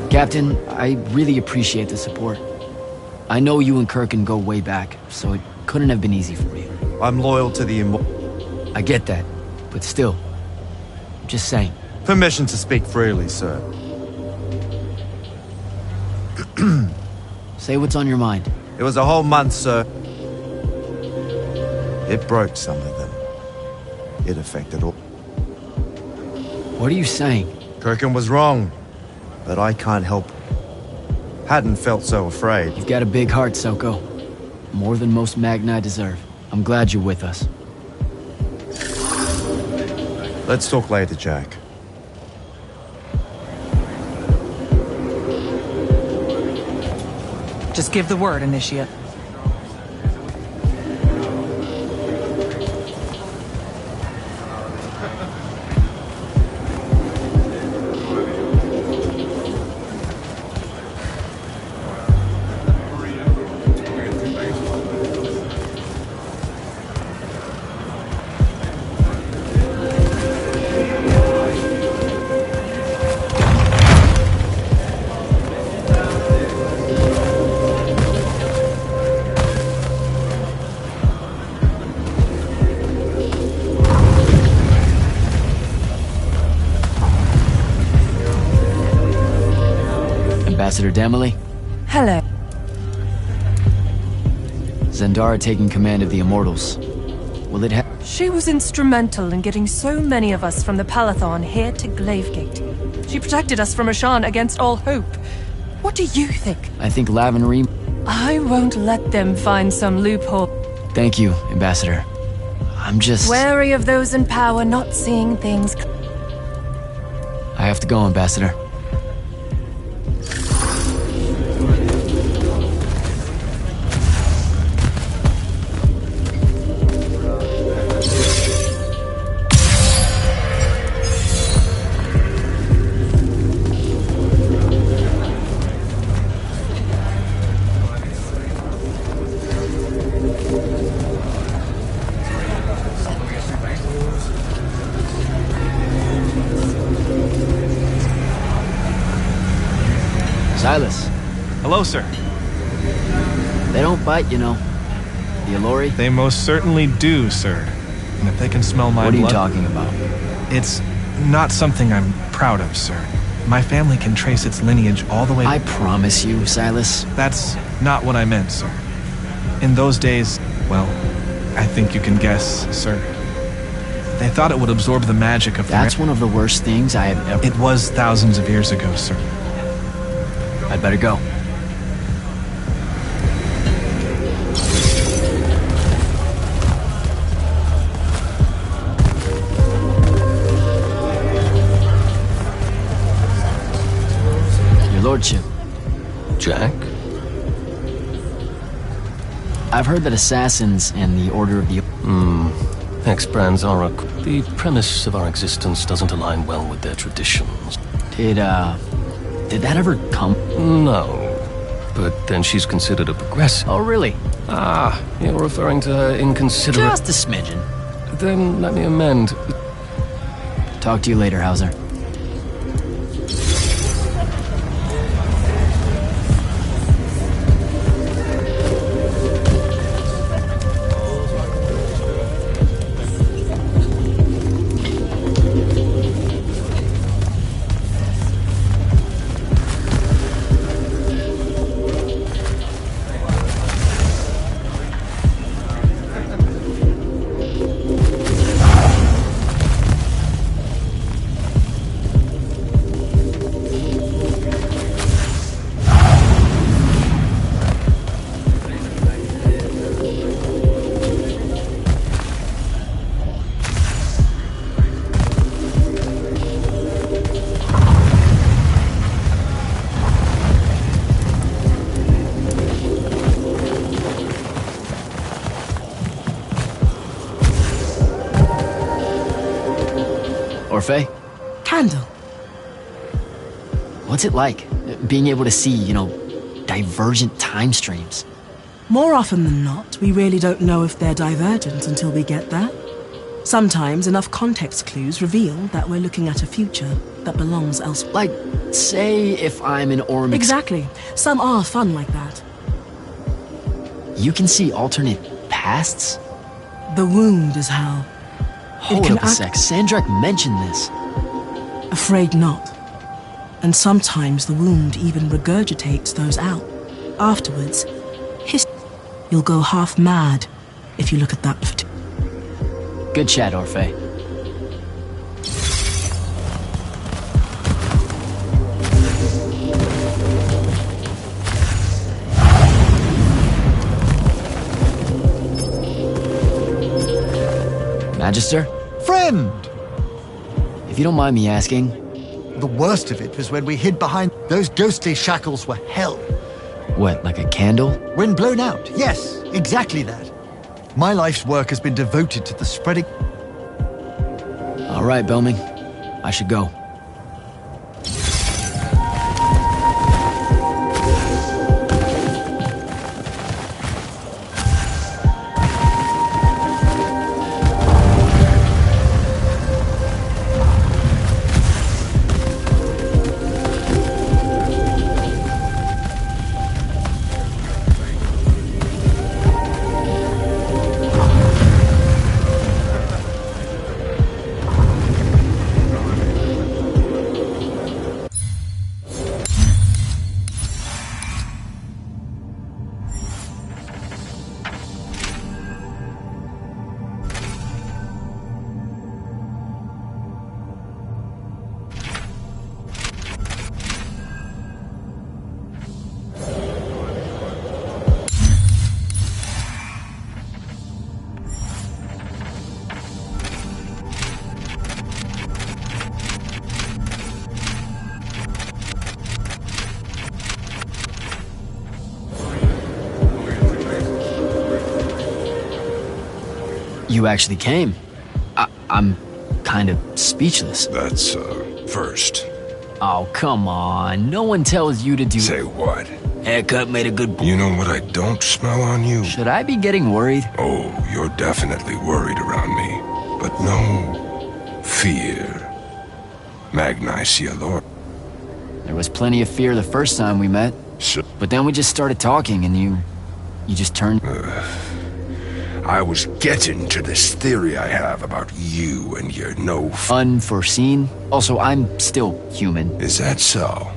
Captain, I really appreciate the support. I know you and Kirkin go way back, so it couldn't have been easy for you. I'm loyal to the I get that, but still, I'm just saying. Permission to speak freely, sir. Say what's on your mind. It was a whole month, sir. It broke some of them. It affected all. What are you saying? Kirkin was wrong, but I can't help. Hadn't felt so afraid. You've got a big heart, Soko. More than most Magni deserve. I'm glad you're with us. Let's talk later, Jack. Just give the word, Initiate. Ambassador Damali? Hello. Zendara taking command of the Immortals. Will it She was instrumental in getting so many of us from the Palathon here to Glavegate. She protected us from Ashan against all hope. What do you think? I think Lavenry... I won't let them find some loophole. Thank you, Ambassador. I'm just... Wary of those in power not seeing things... I have to go, Ambassador. Silas. Hello, sir. They don't bite, you know. The Allori? They most certainly do, sir. And if they can smell my blood... What are you talking about? It's not something I'm proud of, sir. My family can trace its lineage all the way... I promise you, Silas. That's not what I meant, sir. In those days, well, I think you can guess, sir. They thought it would absorb the magic of... That's one of the worst things I have ever... It was thousands of years ago, sir. I'd better go. Your Lordship. Jack? I've heard that assassins and the Order of the... Ex-Brands are the premise of our existence doesn't align well with their traditions. Did that ever come? No. But then she's considered a progressive. Oh, really? Ah, you're referring to her inconsiderate... Just a smidgen. Then let me amend. Talk to you later, Hauser. Orphe? Candle. What's it like, being able to see, you know, divergent time streams? More often than not, we really don't know if they're divergent until we get there. Sometimes enough context clues reveal that we're looking at a future that belongs elsewhere. Like, say if I'm an Orm... Exactly. Some are fun like that. You can see alternate pasts? The wound is how. Hold up a sec, Sandrak mentioned this. Afraid not. And sometimes the wound even regurgitates those out. Afterwards, you'll go half mad if you look at that for too. Good chat, Orphe. Magister? Friend! If you don't mind me asking... The worst of it was when we hid behind those ghostly shackles were hell. What, like a candle? When blown out, yes, exactly that. My life's work has been devoted to the spreading... All right, Belming. I should go. You actually came. I'm kind of speechless. That's, first. Oh, come on. No one tells you to do... Say what? Haircut made a good... You know what I don't smell on you? Should I be getting worried? Oh, you're definitely worried around me. But no fear. Magnicia Lord. There was plenty of fear the first time we met. So, but then we just started talking and you just turned... I was getting to this theory I have about you and your unforeseen? Also, I'm still human. Is that so?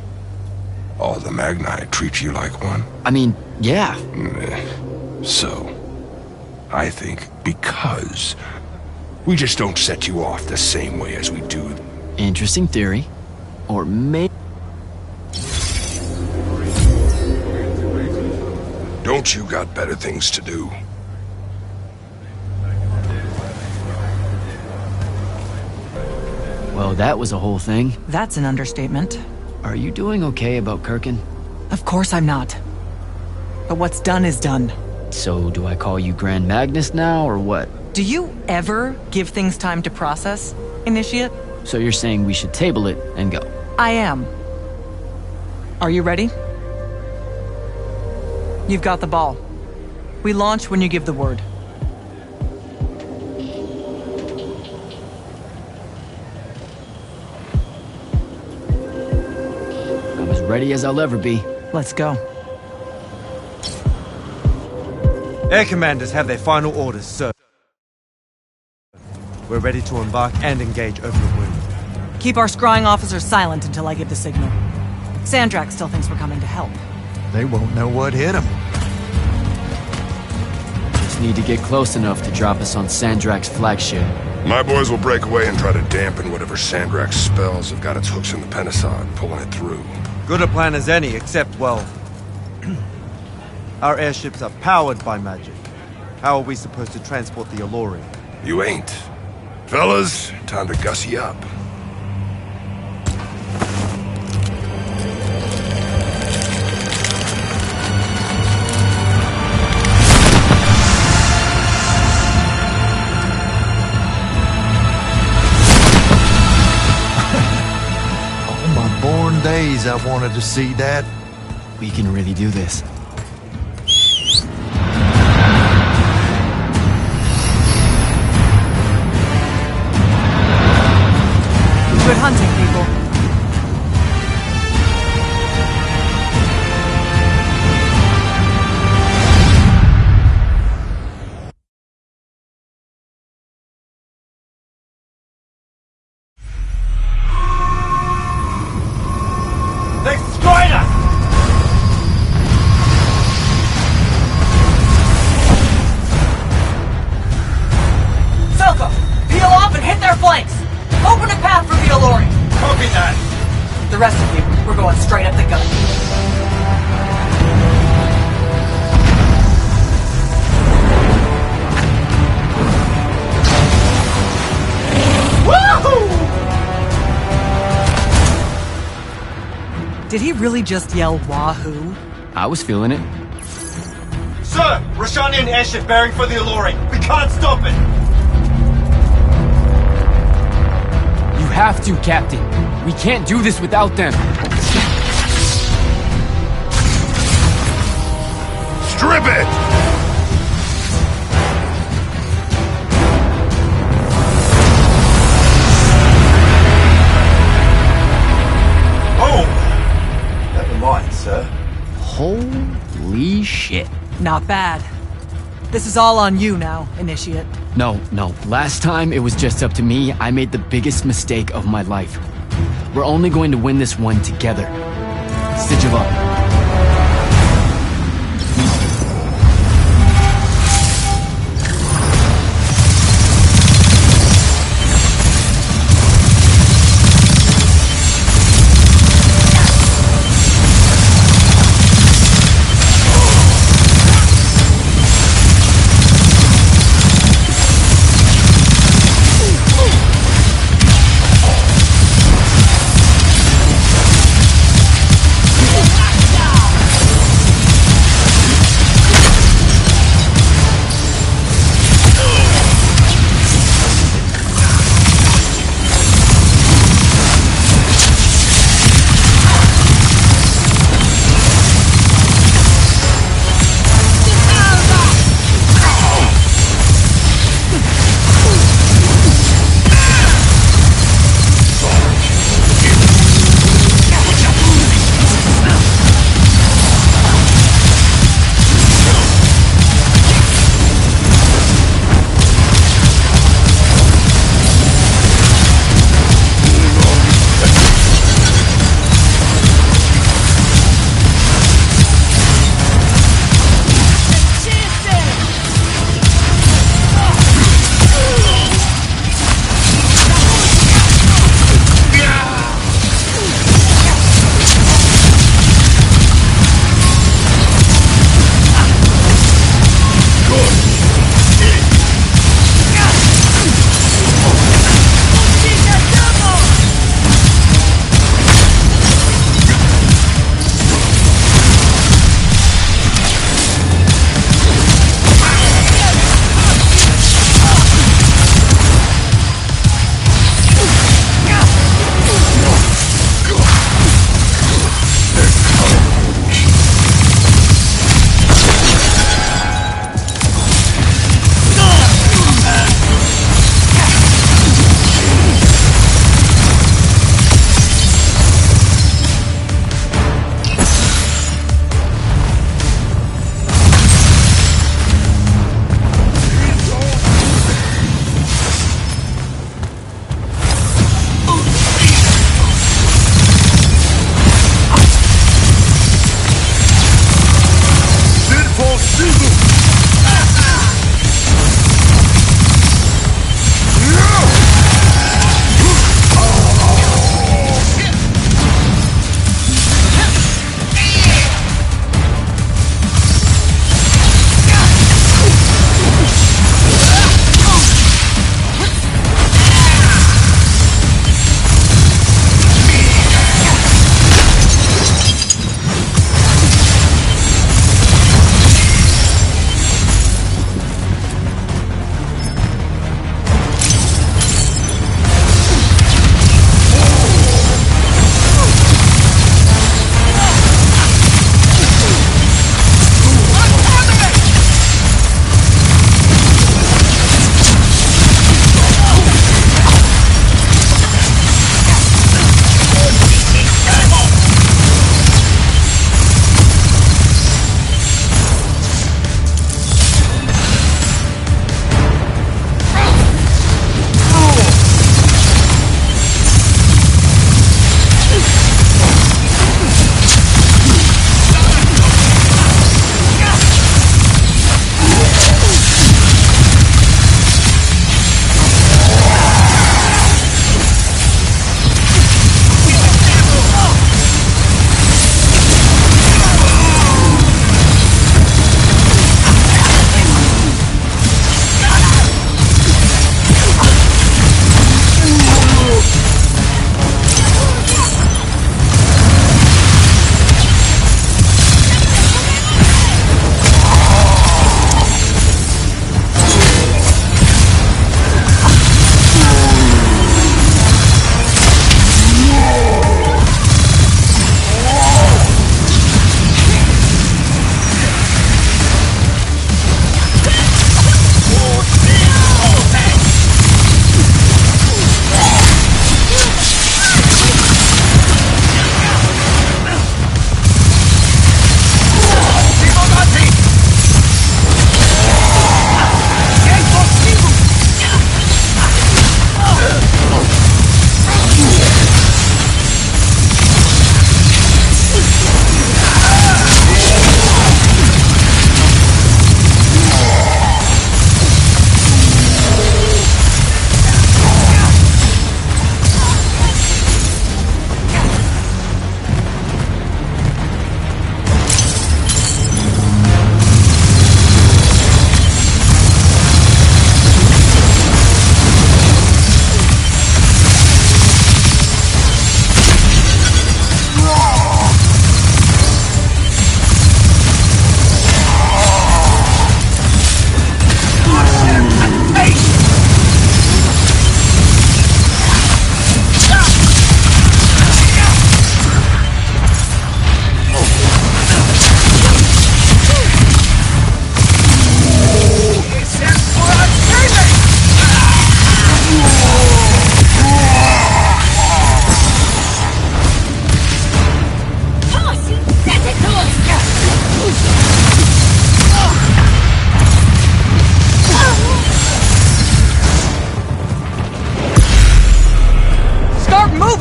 All the Magni treat you like one? I mean, yeah. So, I think because we just don't set you off the same way as we do. Interesting theory. Or maybe... Don't you got better things to do? Well, that was a whole thing. That's an understatement. Are you doing okay about Kirkin? Of course I'm not. But what's done is done. So, do I call you Grand Magnus now, or what? Do you ever give things time to process, Initiate? So you're saying we should table it and go? I am. Are you ready? You've got the ball. We launch when you give the word. I'm as ready as I'll ever be. Let's go. Air commanders have their final orders, sir. We're ready to embark and engage over the wound. Keep our scrying officers silent until I give the signal. Sandrak still thinks we're coming to help. They won't know what hit them. Just need to get close enough to drop us on Sandrak's flagship. My boys will break away and try to dampen whatever Sandrak's spells have got its hooks in the Penasod, pulling it through. Good a plan as any, except, well... our airships are powered by magic. How are we supposed to transport the Alluri? You ain't. Fellas, time to gussy up. Days I wanted to see that. We can really do this. Good hunting, people. They've destroyed us! Selka, peel off and hit their flanks! Open a path for the Alori! Copy that! The rest of you, we're going straight up the gut. Did he really just yell wahoo? I was feeling it. Sir! Roshanian airship bearing for the Alori! We can't stop it! You have to, Captain. We can't do this without them. Strip it! Oh! Never mind, sir. Holy shit. Not bad. This is all on you now, Initiate. No. Last time it was just up to me. I made the biggest mistake of my life. We're only going to win this one together. Stitch of luck.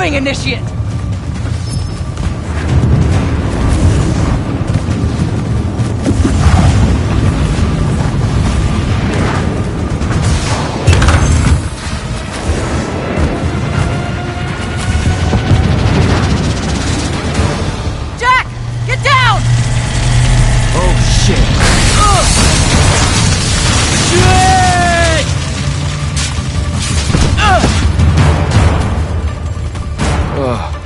moving, Initiate! Jack! Get down! Oh, shit. Shit! Ugh.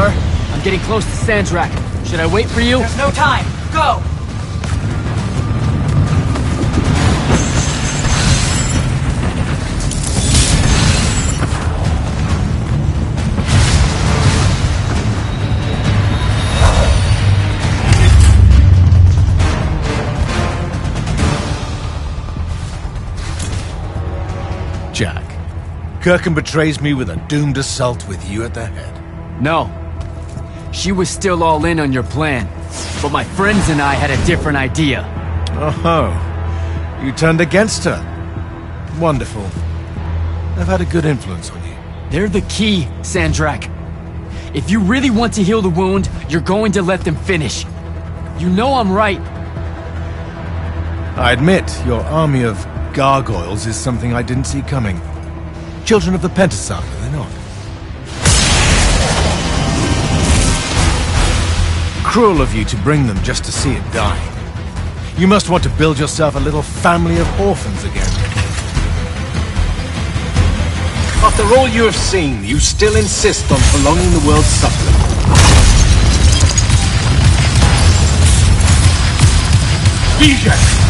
Sir, I'm getting close to Sandrak. Should I wait for you? There's no time. Go! Jack, Kirkham betrays me with a doomed assault with you at the head. No. She was still all in on your plan. But my friends and I had a different idea. Oh, you turned against her. Wonderful. I've had a good influence on you. They're the key, Sandrak. If you really want to heal the wound, you're going to let them finish. You know I'm right. I admit, your army of gargoyles is something I didn't see coming. Children of the Pentasar, are they not? Cruel of you to bring them just to see it die. You must want to build yourself a little family of orphans again. After all you have seen, you still insist on prolonging the world's suffering. Bijak!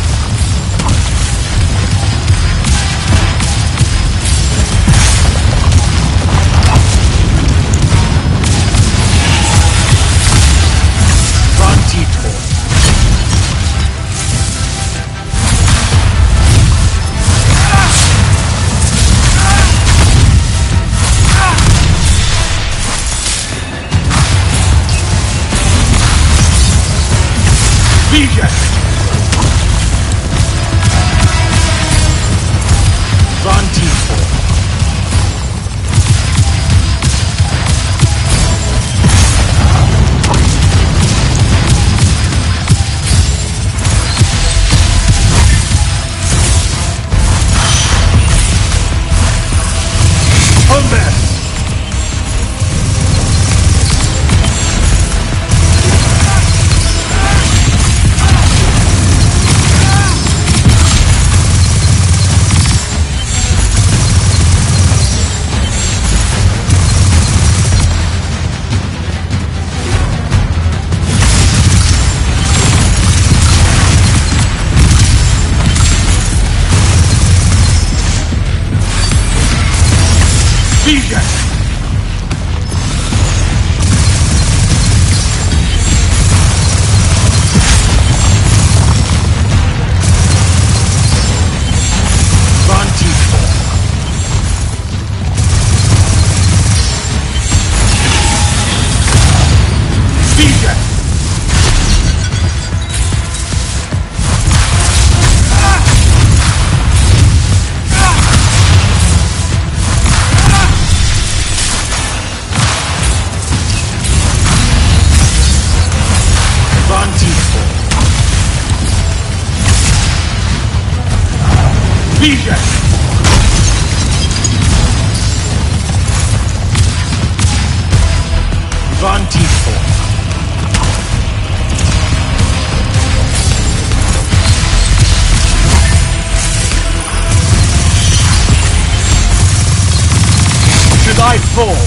Should I fall,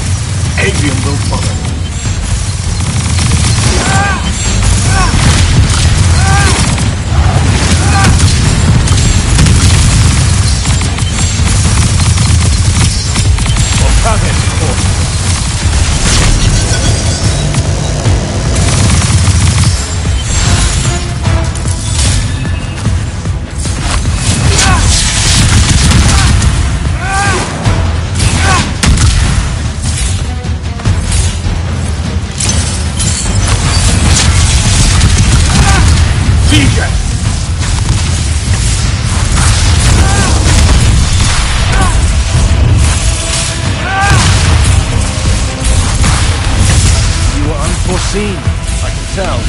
Aveum will follow. Seen, I can tell.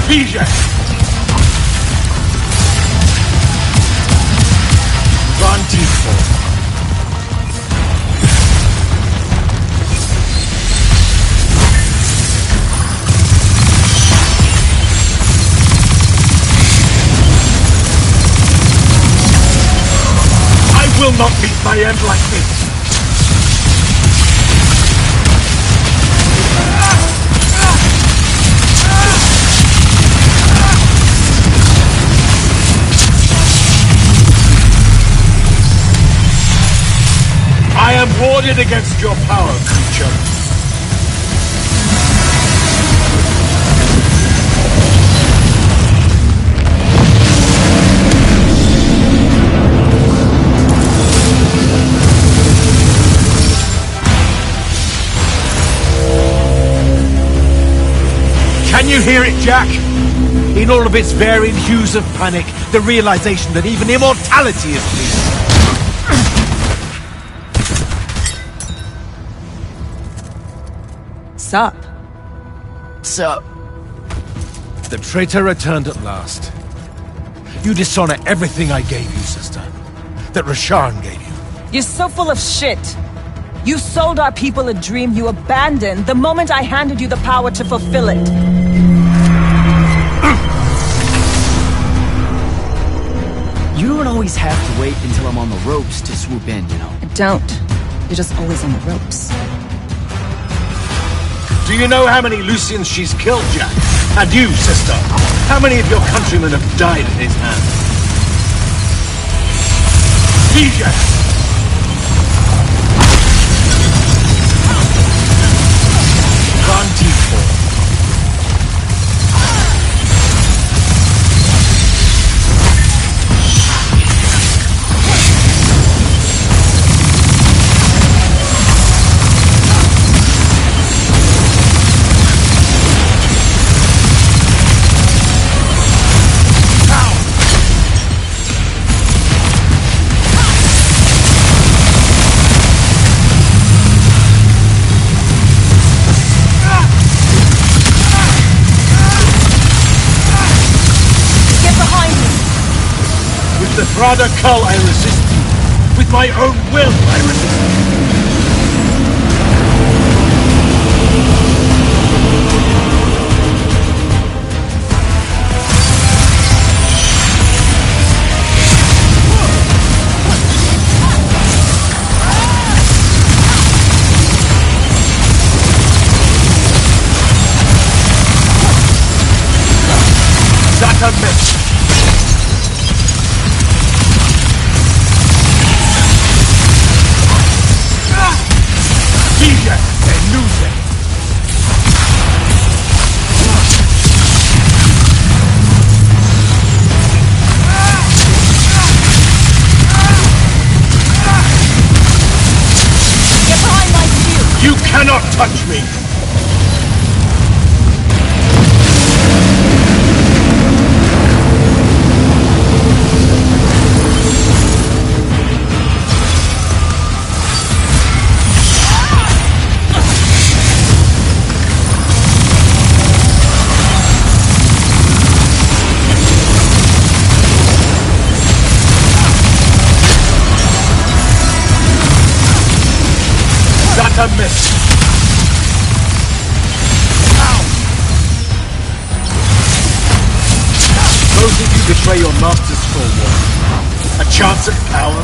Bijak! will not meet my end like this! I am warded against your power, creature. Can you hear it, Jack? In all of its varying hues of panic, the realization that even immortality is bleeding. Sup? Sup? The traitor returned at last. You dishonor everything I gave you, sister. That Rasharn gave you. You're so full of shit. You sold our people a dream you abandoned the moment I handed you the power to fulfill it. You don't always have to wait until I'm on the ropes to swoop in, you know? I don't. You're just always on the ropes. Do you know how many Lucians she's killed, Jack? And you, sister? How many of your countrymen have died at his hands? DJ! With the Thrada Kull, I resist you. With my own will, I resist you. That's a miss. You cannot touch me! That's a miss! Supposing you betray your master's for a chance at power,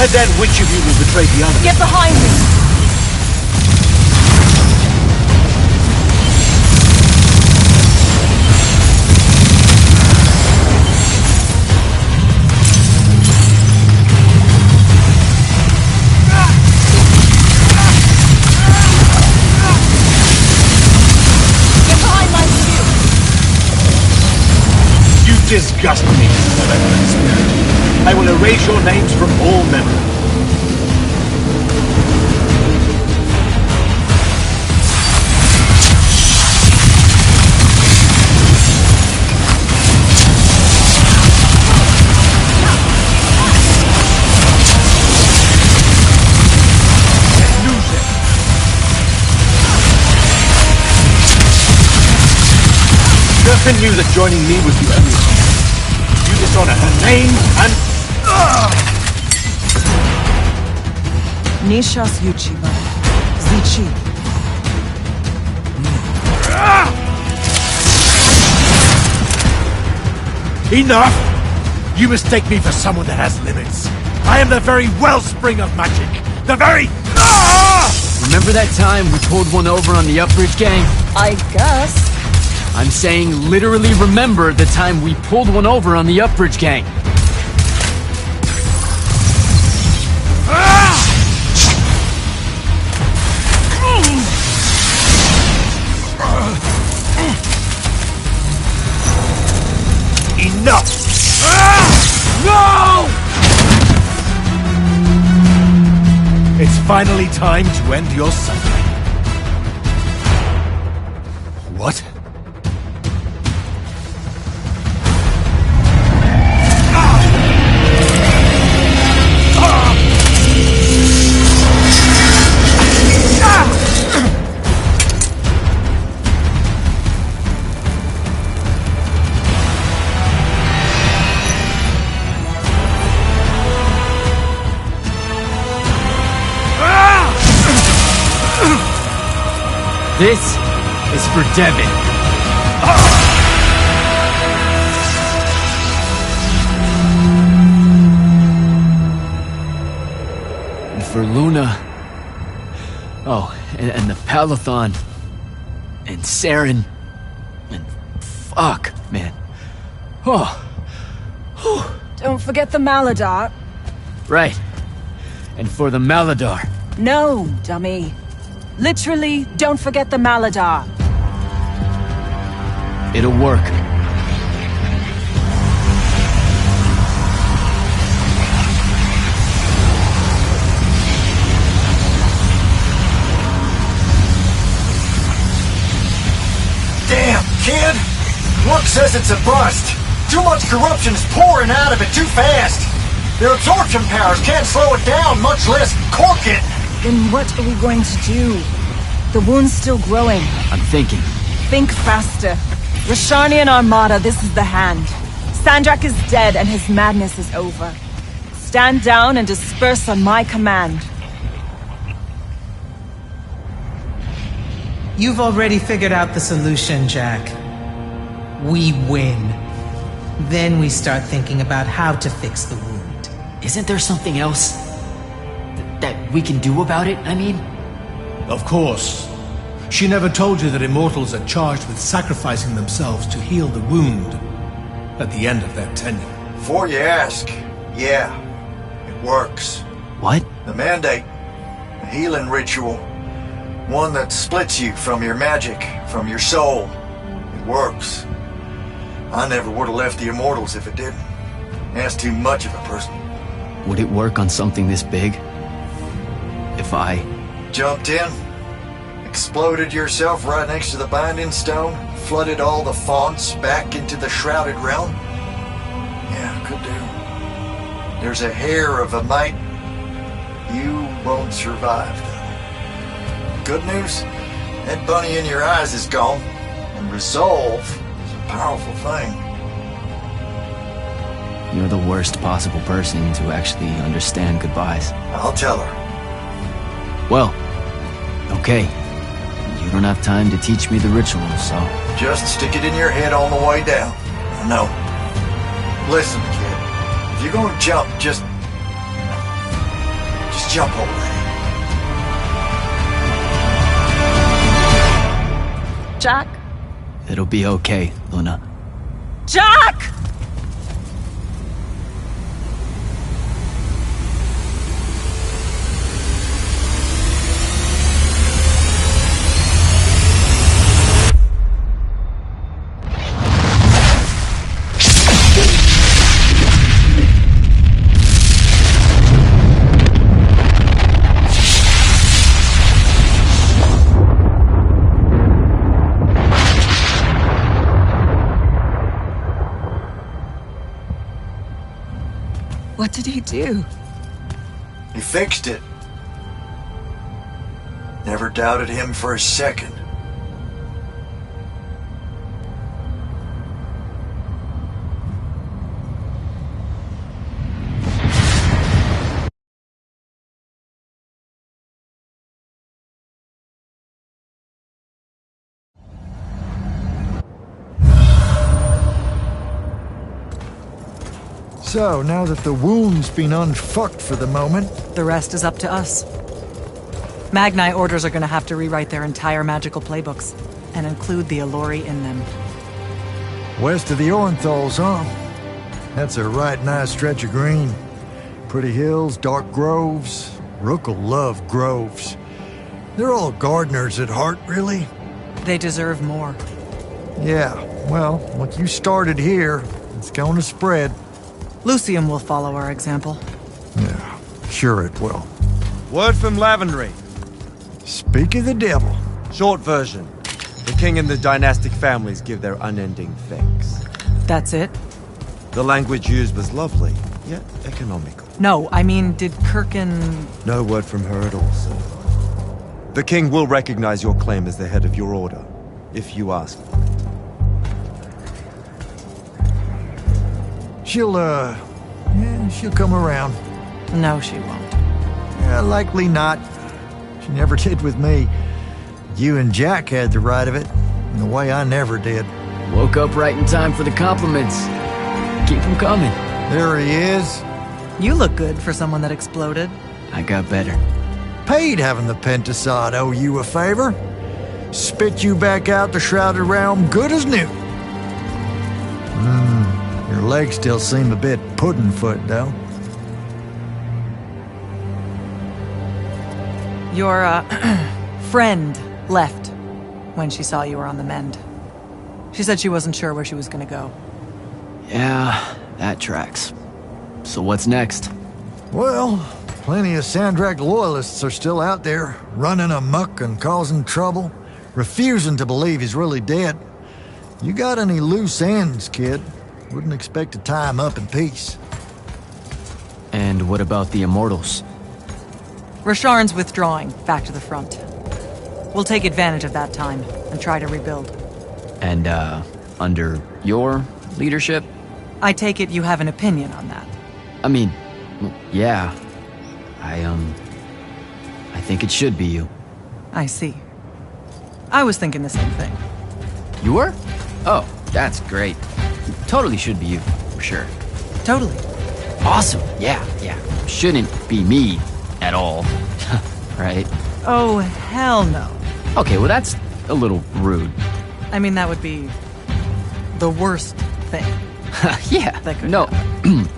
and then which of you will betray the other? Get behind me! Disgust me, malevolent spirit. I will erase your names from all memory. Lose it. Durfin knew that joining me was the only option. You dishonor her name and... Nishas Yuchiba. Zichi. Enough! You mistake me for someone that has limits. I am the very wellspring of magic. The very... Ah! Remember that time we pulled one over on the Upbridge gang? I guess. I'm saying literally remember the time we pulled one over on the Upbridge gang. Enough! No! It's finally time to end your suffering. What? This is for Devin. And for Luna. Oh, and the Palathon. And Saren. And fuck, man. Oh. Don't forget the Maladar. Right. And for the Maladar. No, dummy. Literally, don't forget the Maladar. It'll work. Damn, kid! Look says it's a bust. Too much corruption is pouring out of it too fast. Their absorption powers can't slow it down, much less cork it. Then what are we going to do? The wound's still growing. I'm thinking. Think faster. Rashanian Armada, this is the hand. Sandrak is dead and his madness is over. Stand down and disperse on my command. You've already figured out the solution, Jack. We win. Then we start thinking about how to fix the wound. Isn't there something else that we can do about it, I mean? Of course. She never told you that Immortals are charged with sacrificing themselves to heal the wound at the end of their tenure. Before you ask, yeah, it works. What? The Mandate. A healing ritual. One that splits you from your magic, from your soul. It works. I never would have left the Immortals if it didn't. That's too much of a person. Would it work on something this big? If I... Jumped in, exploded yourself right next to the Binding Stone, flooded all the fonts back into the Shrouded Realm? Yeah, could do. There's a hair of a mite. You won't survive, though. Good news, that bunny in your eyes is gone, and resolve is a powerful thing. You're the worst possible person to actually understand goodbyes. I'll tell her. Well, okay. You don't have time to teach me the ritual, so... Just stick it in your head on the way down. No. Listen, kid. If you're gonna jump, just jump already. Jack? It'll be okay, Luna. Jack! What did he do? He fixed it. Never doubted him for a second. So, now that the wound's been unfucked for the moment... The rest is up to us. Magni orders are gonna have to rewrite their entire magical playbooks, and include the Alluri in them. West of the Orenthals, huh? That's a right nice stretch of green. Pretty hills, dark groves. Rook'll love groves. They're all gardeners at heart, really. They deserve more. Yeah, well, what you started here, it's gonna spread. Lucium will follow our example. Yeah, sure it will. Word from Lavendry. Speak of the devil. Short version. The king and the dynastic families give their unending thanks. That's it? The language used was lovely, yet economical. No, I mean, did Kirkin... No word from her at all, sir. The king will recognize your claim as the head of your order, if you ask for it. She'll come around. No, she won't. Yeah, likely not. She never did with me. You and Jack had the right of it, in the way I never did. Woke up right in time for the compliments. Keep them coming. There he is. You look good for someone that exploded. I got better. Paid having the Pentasod owe you a favor. Spit you back out the Shrouded Realm good as new. Your legs still seem a bit pudding-foot, though. Your, friend left when she saw you were on the mend. She said she wasn't sure where she was gonna go. Yeah, that tracks. So what's next? Well, plenty of Sandrak loyalists are still out there, running amok and causing trouble, refusing to believe he's really dead. You got any loose ends, kid? Wouldn't expect to tie him up in peace. And what about the Immortals? Rasharn's withdrawing back to the front. We'll take advantage of that time and try to rebuild. And, under your leadership? I take it you have an opinion on that. I mean, yeah. I think it should be you. I see. I was thinking the same thing. You were? Oh, that's great. Totally should be you, for sure. Totally. Awesome. Yeah. Shouldn't be me at all. Right? Oh, hell no. Okay, well that's a little rude. I mean, that would be the worst thing. Yeah. That could no. happen.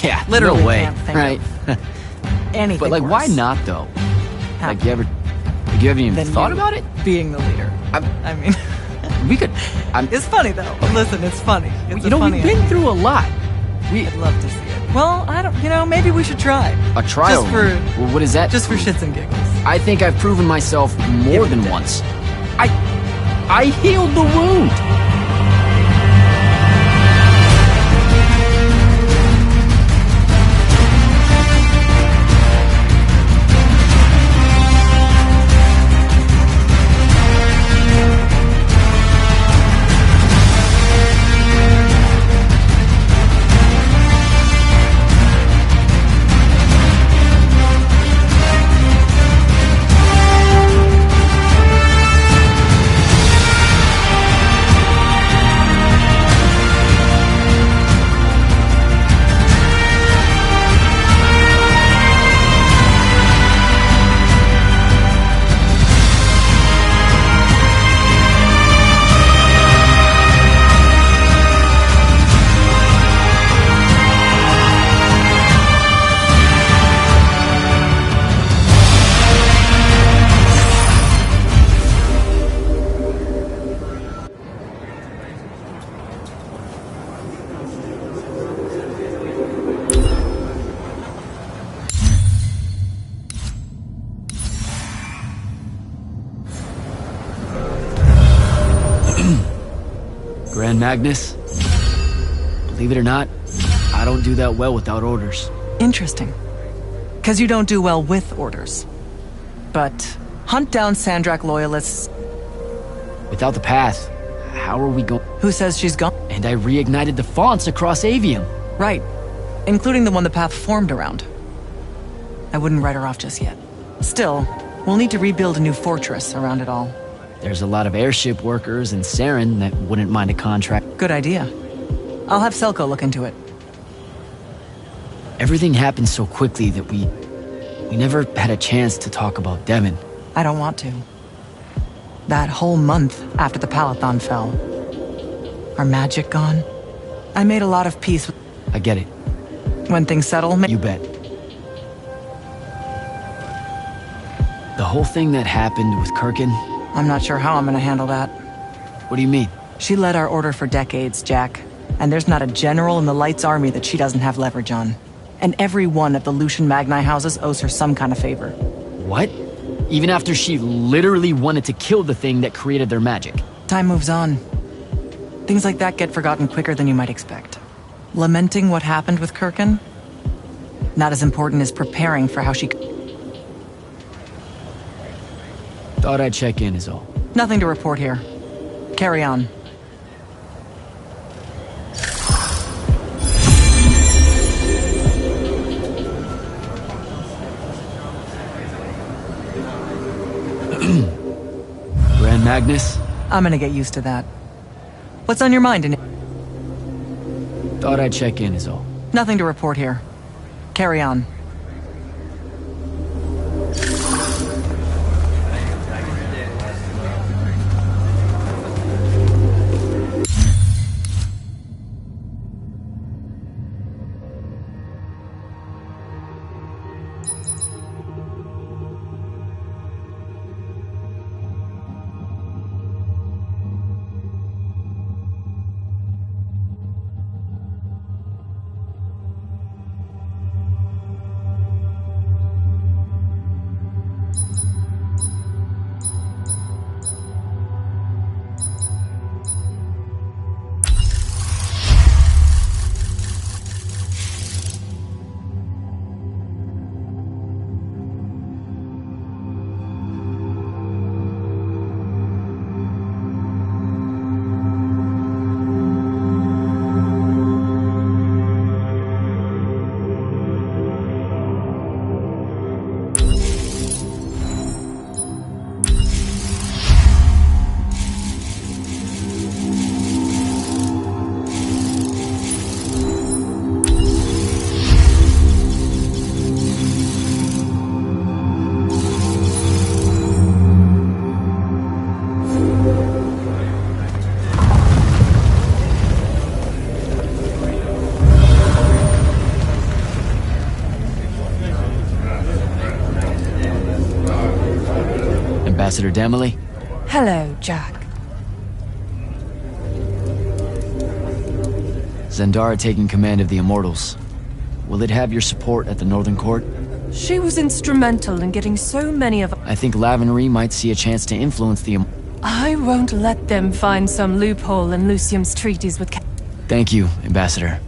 Yeah, Literally no way. can't think Right? of anything But like, worse. why not though? How? Like, you haven't even Than thought you about it? Being the leader. I mean, we could. it's funny though. Listen, it's funny. It's You know, we've been through a lot. I'd love to see it. Well, I don't. You know, maybe we should try. A trial. Just for. Well, what is that? Just for shits and giggles. I think I've proven myself more than once. I healed the wound. Grand Magnus, believe it or not, I don't do that well without orders. Interesting. Because you don't do well with orders. But hunt down Sandrak loyalists. Without the path, how are we going? Who says she's gone? And I reignited the fonts across Aveum. Right. Including the one the path formed around. I wouldn't write her off just yet. Still, we'll need to rebuild a new fortress around it all. There's a lot of airship workers in Saren that wouldn't mind a contract. Good idea. I'll have Selko look into it. Everything happened so quickly that we never had a chance to talk about Devon. I don't want to. That whole month after the Palathon fell. Our magic gone. I made a lot of peace with... I get it. When things settle, You bet. The whole thing that happened with Kirkin? I'm not sure how I'm gonna handle that. What do you mean? She led our order for decades, Jack. And there's not a general in the Light's army that she doesn't have leverage on. And every one of the Lucian Magni houses owes her some kind of favor. What? Even after she literally wanted to kill the thing that created their magic? Time moves on. Things like that get forgotten quicker than you might expect. Lamenting what happened with Kirkin? Not as important as preparing for how she... Thought I'd check in is all. Nothing to report here. Carry on. Grand Magnus? I'm gonna get used to that. What's on your mind? Thought I'd check in is all. Nothing to report here. Carry on. Ambassador Damley? Hello, Jack. Zendara taking command of the Immortals. Will it have your support at the Northern Court? She was instrumental in getting so many of... I think Lavenry might see a chance to influence the... I won't let them find some loophole in Lucium's treaties with... Thank you, Ambassador.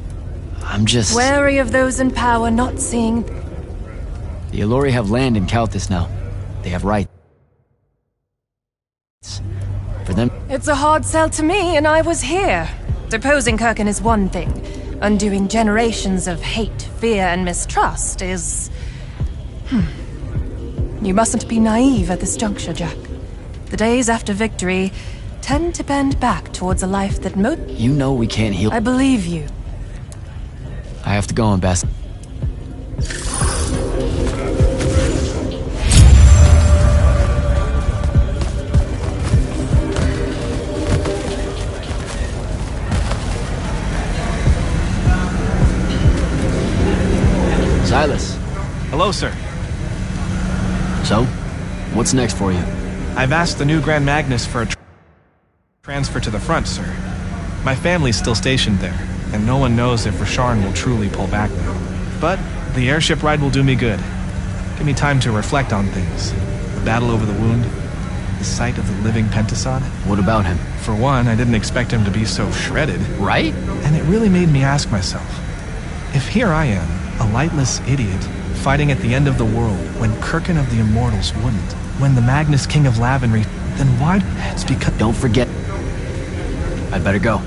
I'm just... Wary of those in power not seeing... The Allori have land in Kauthis now. They have rights. For them... It's a hard sell to me, and I was here. Deposing Kirkin is one thing. Undoing generations of hate, fear, and mistrust is... You mustn't be naive at this juncture, Jack. The days after victory tend to bend back towards a life that You know we can't heal... I believe you. I have to go, Ambassador. Silas. Hello, sir. So, what's next for you? I've asked the new Grand Magnus for a transfer to the front, sir. My family's still stationed there, and no one knows if Rasharn will truly pull back now. But the airship ride will do me good. Give me time to reflect on things. The battle over the wound, the sight of the living Pentasod. What about him? For one, I didn't expect him to be so shredded. Right? And it really made me ask myself, if here I am, a lightless idiot, fighting at the end of the world when Kirkin of the Immortals wouldn't, when the Magnus King of Lavenry, then why? It's because... Don't forget... I'd better go.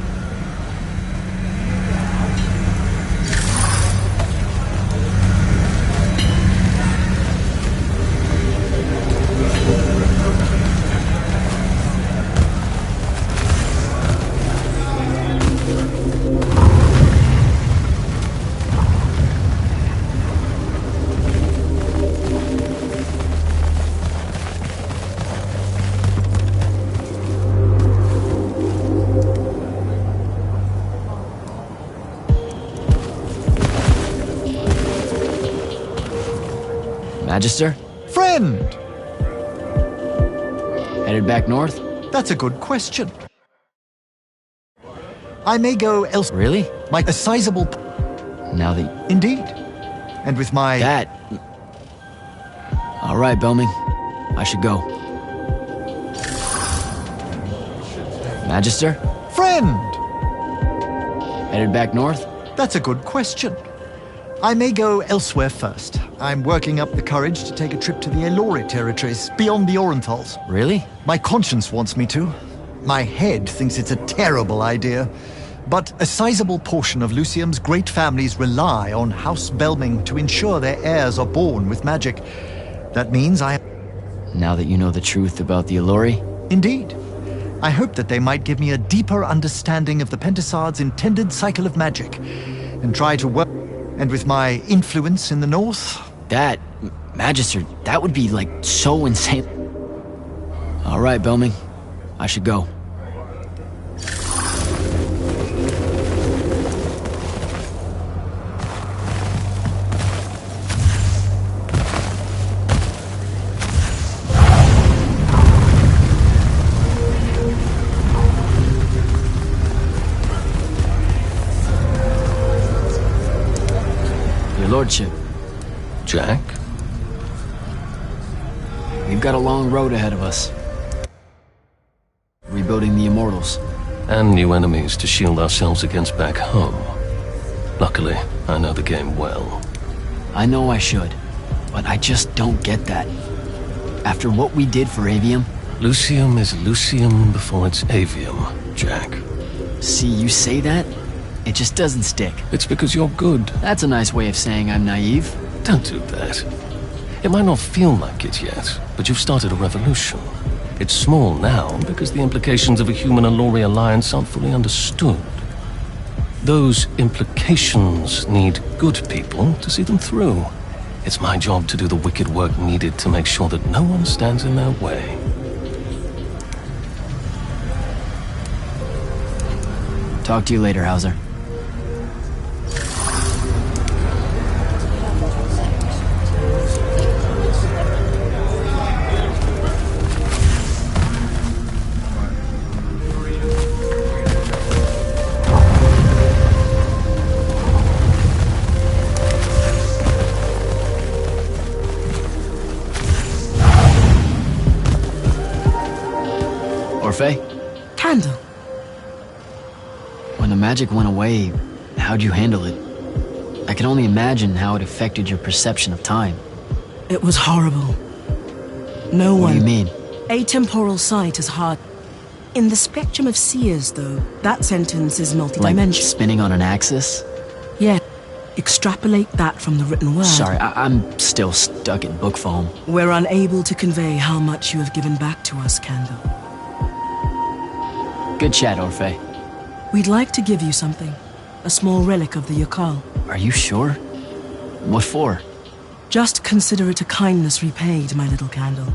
Magister? Friend! Headed back north? That's a good question. I may go elsewhere. Really? Like a sizable... Now that... Indeed. And with my... That... All right, Belming. I should go. Magister? Friend! Headed back north? That's a good question. I may go elsewhere first. I'm working up the courage to take a trip to the Elori territories, beyond the Orenthals. Really? My conscience wants me to. My head thinks it's a terrible idea. But a sizable portion of Lucium's great families rely on House Belming to ensure their heirs are born with magic. That means I... Now that you know the truth about the Elori? Indeed. I hope that they might give me a deeper understanding of the Pentasard's intended cycle of magic, and try to work... And with my influence in the north... That... Magister, that would be, like, so insane. All right, Belming. I should go. Your lordship. Jack? We've got a long road ahead of us. Rebuilding the Immortals. And new enemies to shield ourselves against back home. Luckily, I know the game well. I know I should, but I just don't get that. After what we did for Aveum... Lucium is Lucium before it's Aveum, Jack. See, you say that, it just doesn't stick. It's because you're good. That's a nice way of saying I'm naive. Don't do that. It might not feel like it yet, but you've started a revolution. It's small now because the implications of a human-Elori alliance aren't fully understood. Those implications need good people to see them through. It's my job to do the wicked work needed to make sure that no one stands in their way. Talk to you later, Hauser. Orphe? Candle. When the magic went away, how'd you handle it? I can only imagine how it affected your perception of time. It was horrible. No one... What do you mean? Atemporal sight is hard. In the spectrum of seers, though, that sentence is multidimensional. Like spinning on an axis? Yeah. Extrapolate that from the written word. Sorry, I'm still stuck in book form. We're unable to convey how much you have given back to us, Candle. Good chat, Orphe. We'd like to give you something. A small relic of the Yakal. Are you sure? What for? Just consider it a kindness repaid, my little Candle.